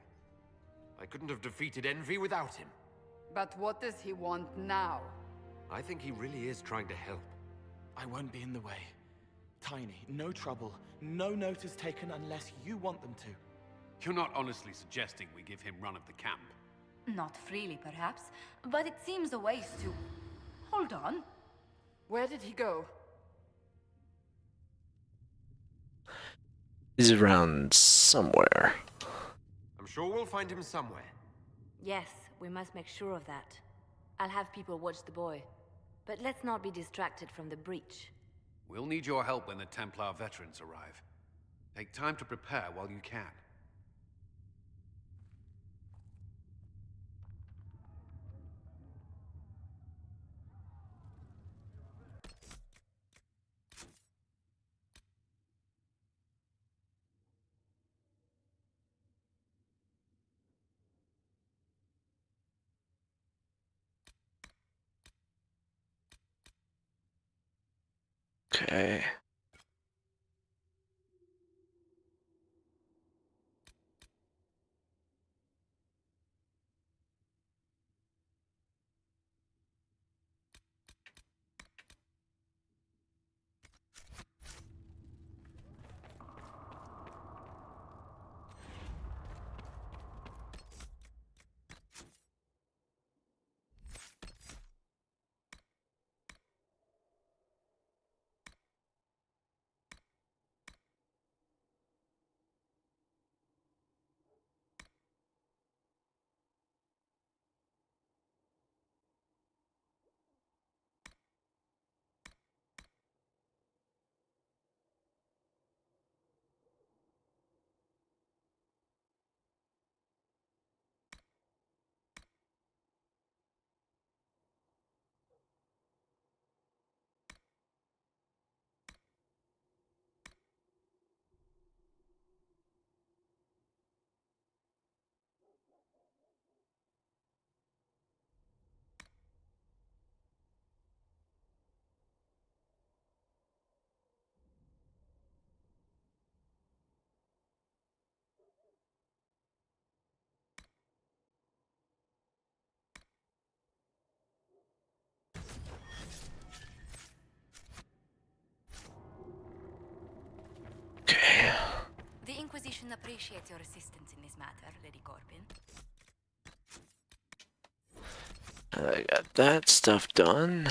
I couldn't have defeated Envy without him. But what does he want now? I think he really is trying to help. I won't be in the way. Tiny, no trouble, no notice taken unless you want them to. You're not honestly suggesting we give him run of the camp? Not freely, perhaps, but it seems a waste to... Hold on. Where did he go? He's around somewhere. I'm sure we'll find him somewhere. Yes, we must make sure of that. I'll have people watch the boy. But let's not be distracted from the breach. We'll need your help when the Templar veterans arrive. Take time to prepare while you can. Okay. Okay. The Inquisition appreciates your assistance in this matter, Lady Corbin. I got that stuff done.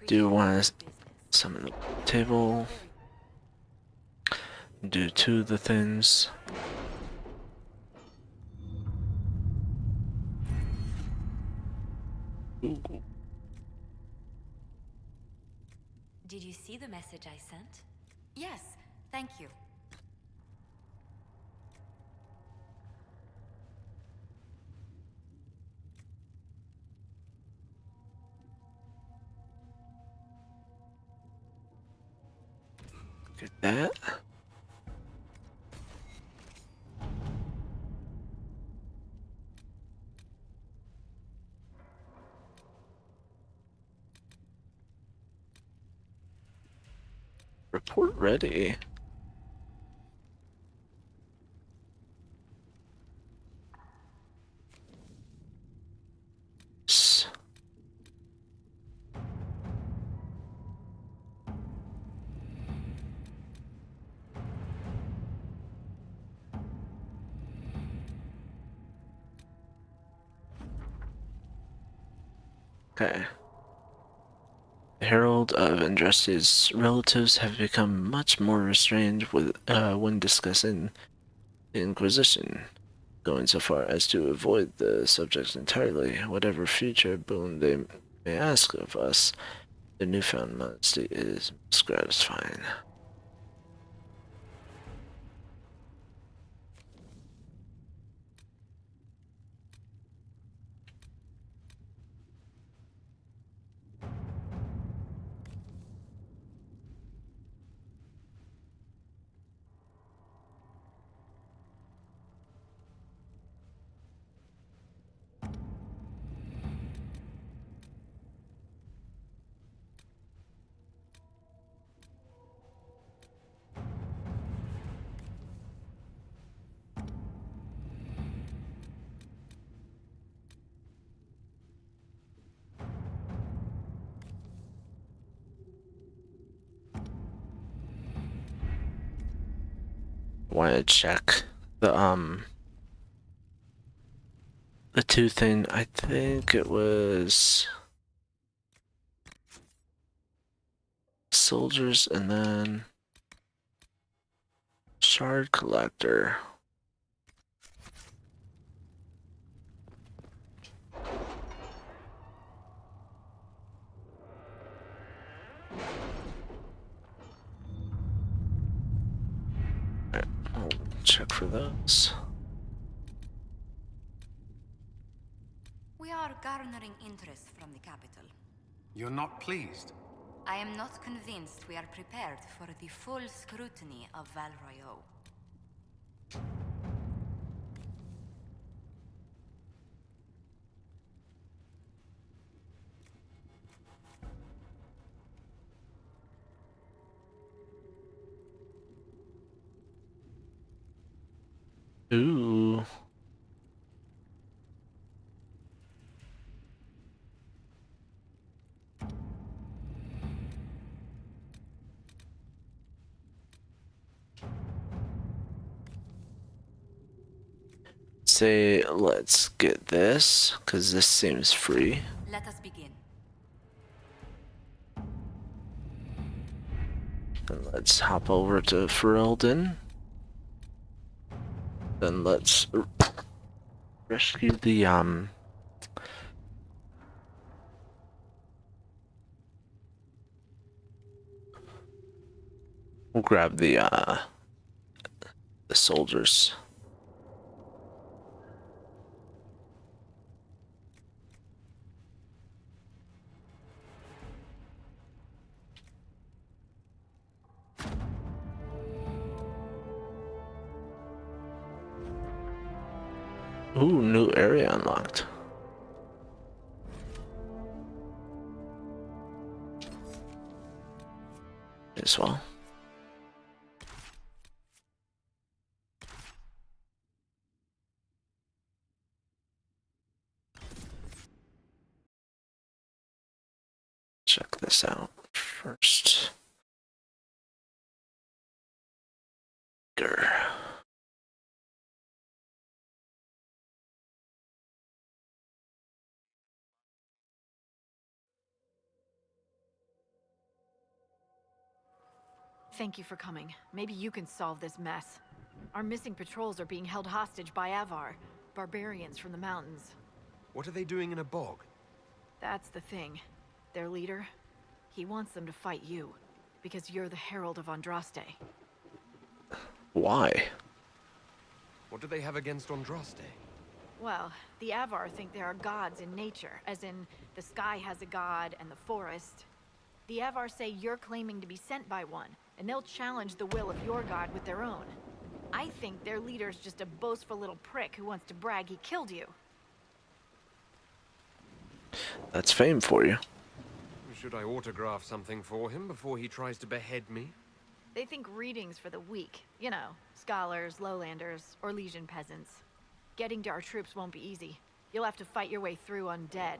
Do want to summon the table. Do 2 of the things. Ooh. Did you see the message I sent? Yes, thank you. Get that. Report ready. Okay. The Herald of Andraste's relatives have become much more restrained with when discussing the Inquisition, going so far as to avoid the subject entirely. Whatever future boon they may ask of us, their newfound modesty is most gratifying. Want to check the 2 thing. I think it was soldiers and then Shard collector. Alright, I'll check for those. We are garnering interest from the capital. You're not pleased? I am not convinced we are prepared for the full scrutiny of Val Royeaux. Ooh. Say, let's get this, because this seems free. Let us begin. And let's hop over to Ferelden. Then let's rescue the we'll grab the soldiers. Ooh, new area unlocked. As well. Check this out first. Grr. Thank you for coming. Maybe you can solve this mess. Our missing patrols are being held hostage by Avar, barbarians from the mountains. What are they doing in a bog? That's the thing. Their leader, he wants them to fight you, because you're the Herald of Andraste. Why? What do they have against Andraste? Well, the Avar think there are gods in nature, as in the sky has a god and the forest. The Avar say you're claiming to be sent by one, and they'll challenge the will of your god with their own. I think their leader's just a boastful little prick who wants to brag he killed you. That's fame for you. Should I autograph something for him before he tries to behead me? They think readings for the weak. You know, scholars, lowlanders, or legion peasants. Getting to our troops won't be easy. You'll have to fight your way through undead.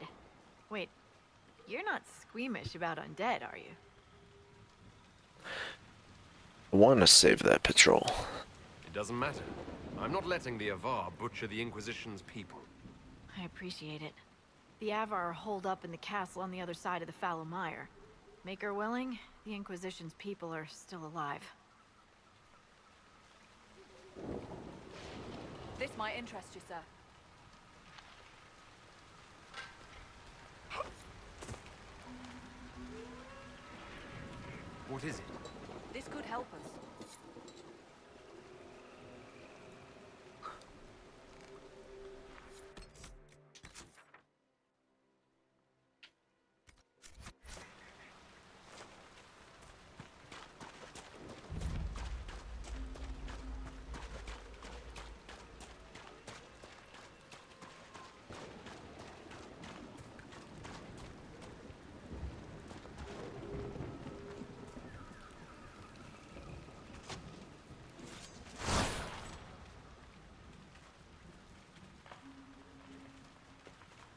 Wait, you're not squeamish about undead, are you? I want to save that patrol. It doesn't matter. I'm not letting the Avar butcher the Inquisition's people. I appreciate it. The Avar are holed up in the castle on the other side of the Fallow Mire. Maker willing, the Inquisition's people are still alive. This might interest you, sir. What is it? This could help us.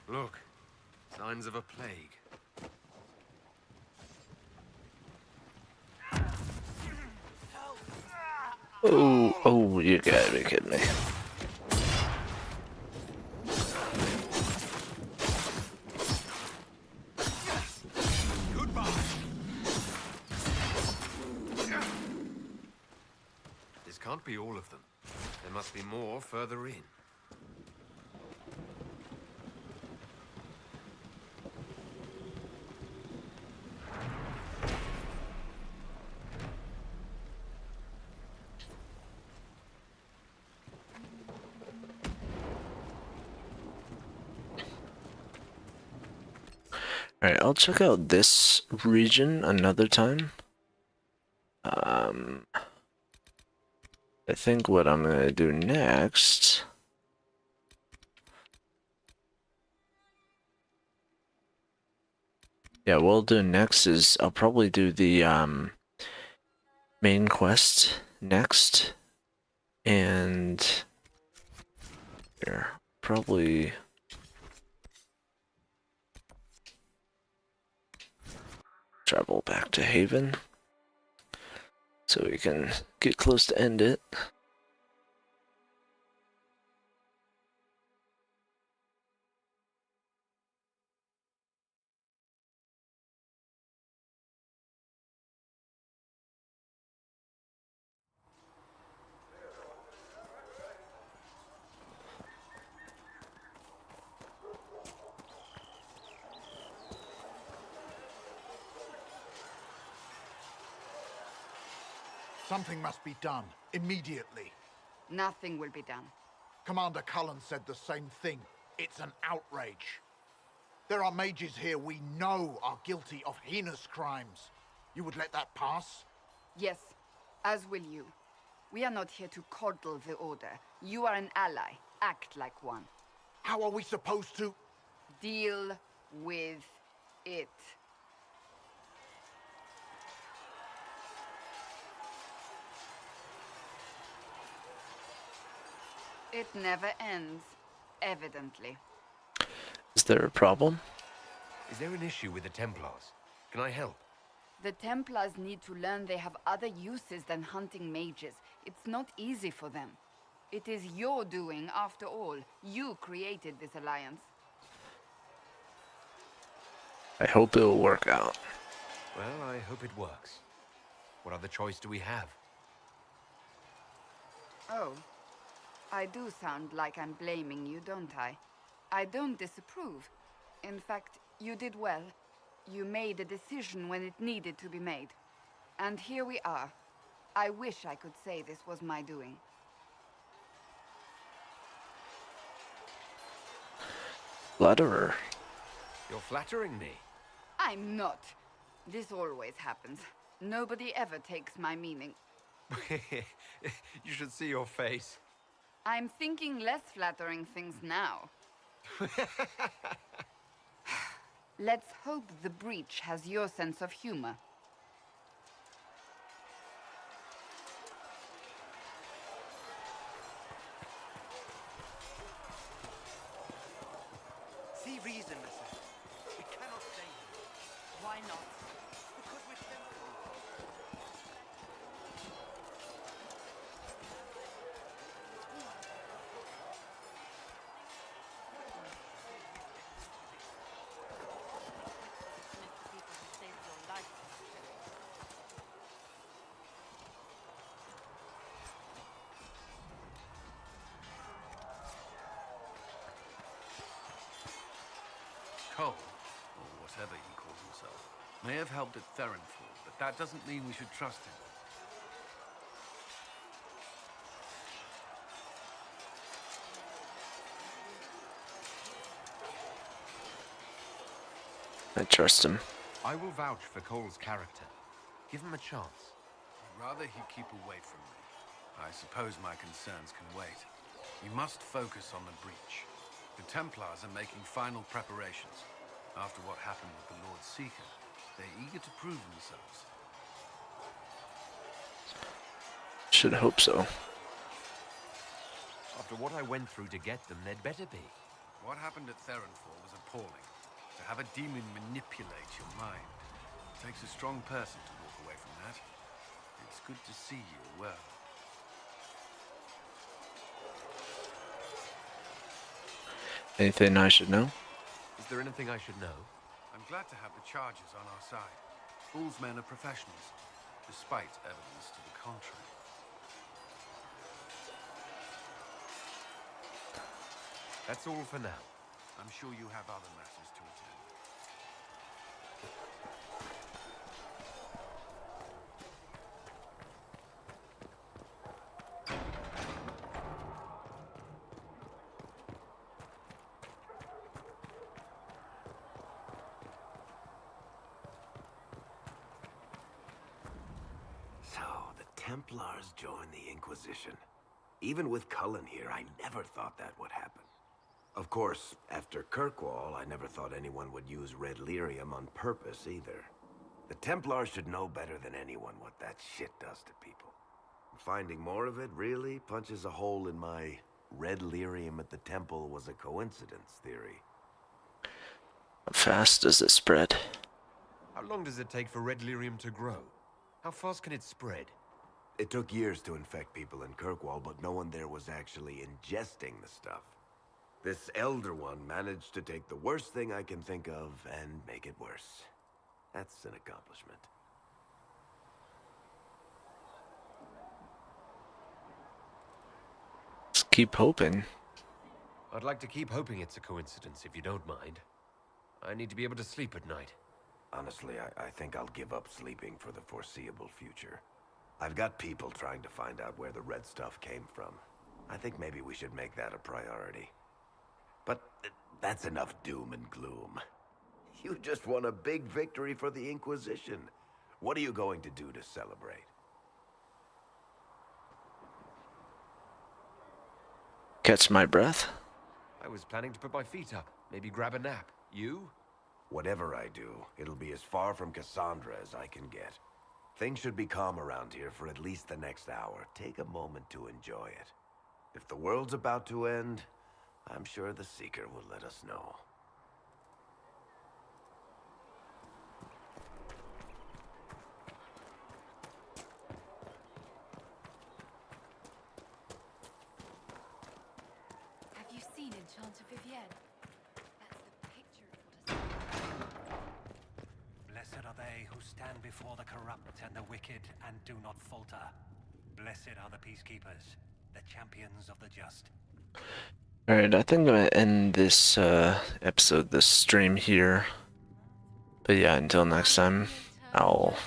Look, signs of a plague. Oh, you gotta be kidding me. can't be all of them. There must be more further in. Alright, I'll check out this region another time. I think what I'm gonna do next... Yeah, what I'll do next is I'll probably do the main quest next. And... Here, probably... travel back to Haven so we can get close to end it. Something must be done, immediately. Nothing will be done. Commander Cullen said the same thing. It's an outrage. There are mages here we know are guilty of heinous crimes. You would let that pass? Yes, as will you. We are not here to coddle the Order. You are an ally. Act like one. How are we supposed to... Deal with it. It never ends, evidently. Is there a problem? Is there an issue with the Templars? Can I help? The Templars need to learn they have other uses than hunting mages. It's not easy for them. It is your doing, after all. You created this alliance. I hope it'll work out. Well, I hope it works. What other choice do we have? Oh. I do sound like I'm blaming you, don't I? I don't disapprove. In fact, you did well. You made a decision when it needed to be made. And here we are. I wish I could say this was my doing. Flatterer. You're flattering me. I'm not. This always happens. Nobody ever takes my meaning. You should see your face. I'm thinking less flattering things now. Let's hope the breach has your sense of humor. See reason, Mister. We cannot stay here. Why not? Because we're Templars. Cole, or whatever he calls himself, may have helped at Therenfall, but that doesn't mean we should trust him. I trust him. I will vouch for Cole's character. Give him a chance. I'd rather he keep away from me. I suppose my concerns can wait. We must focus on the breach. The Templars are making final preparations. After what happened with the Lord Seeker, they're eager to prove themselves. Should hope so. After what I went through to get them, they'd better be. What happened at Therenfall was appalling. To have a demon manipulate your mind. It takes a strong person to walk away from that. It's good to see you're well. Anything I should know? Is there anything I should know? I'm glad to have the charges on our side. Fool's men are professionals, despite evidence to the contrary. That's all for now. I'm sure you have other matters to attend. So, the Templars joined the Inquisition. Even with Cullen here, I never thought that would happen. Of course, after Kirkwall, I never thought anyone would use red lyrium on purpose either. The Templars should know better than anyone what that shit does to people. Finding more of it really punches a hole in my red lyrium at the temple was a coincidence theory. How fast does it spread? How long does it take for red lyrium to grow? How fast can it spread? It took years to infect people in Kirkwall, but no one there was actually ingesting the stuff. This Elder One managed to take the worst thing I can think of and make it worse. That's an accomplishment. Let's keep hoping. I'd like to keep hoping it's a coincidence, if you don't mind. I need to be able to sleep at night. Honestly, I think I'll give up sleeping for the foreseeable future. I've got people trying to find out where the red stuff came from. I think maybe we should make that a priority. But that's enough doom and gloom. You just won a big victory for the Inquisition. What are you going to do to celebrate? Catch my breath? I was planning to put my feet up, maybe grab a nap. You? Whatever I do, it'll be as far from Cassandra as I can get. Things should be calm around here for at least the next hour. Take a moment to enjoy it. If the world's about to end, I'm sure the Seeker will let us know. Have you seen Enchanter Vivienne? That's the picture of what has... Blessed are they who stand before the corrupt and the wicked and do not falter. Blessed are the peacekeepers, the champions of the just. Alright, I think I'm gonna end this episode, this stream here. But yeah, until next time, I'll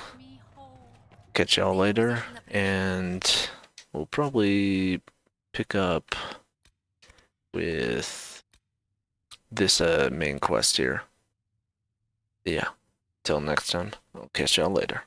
catch y'all later, and we'll probably pick up with this main quest here. Yeah, till next time, I'll catch y'all later.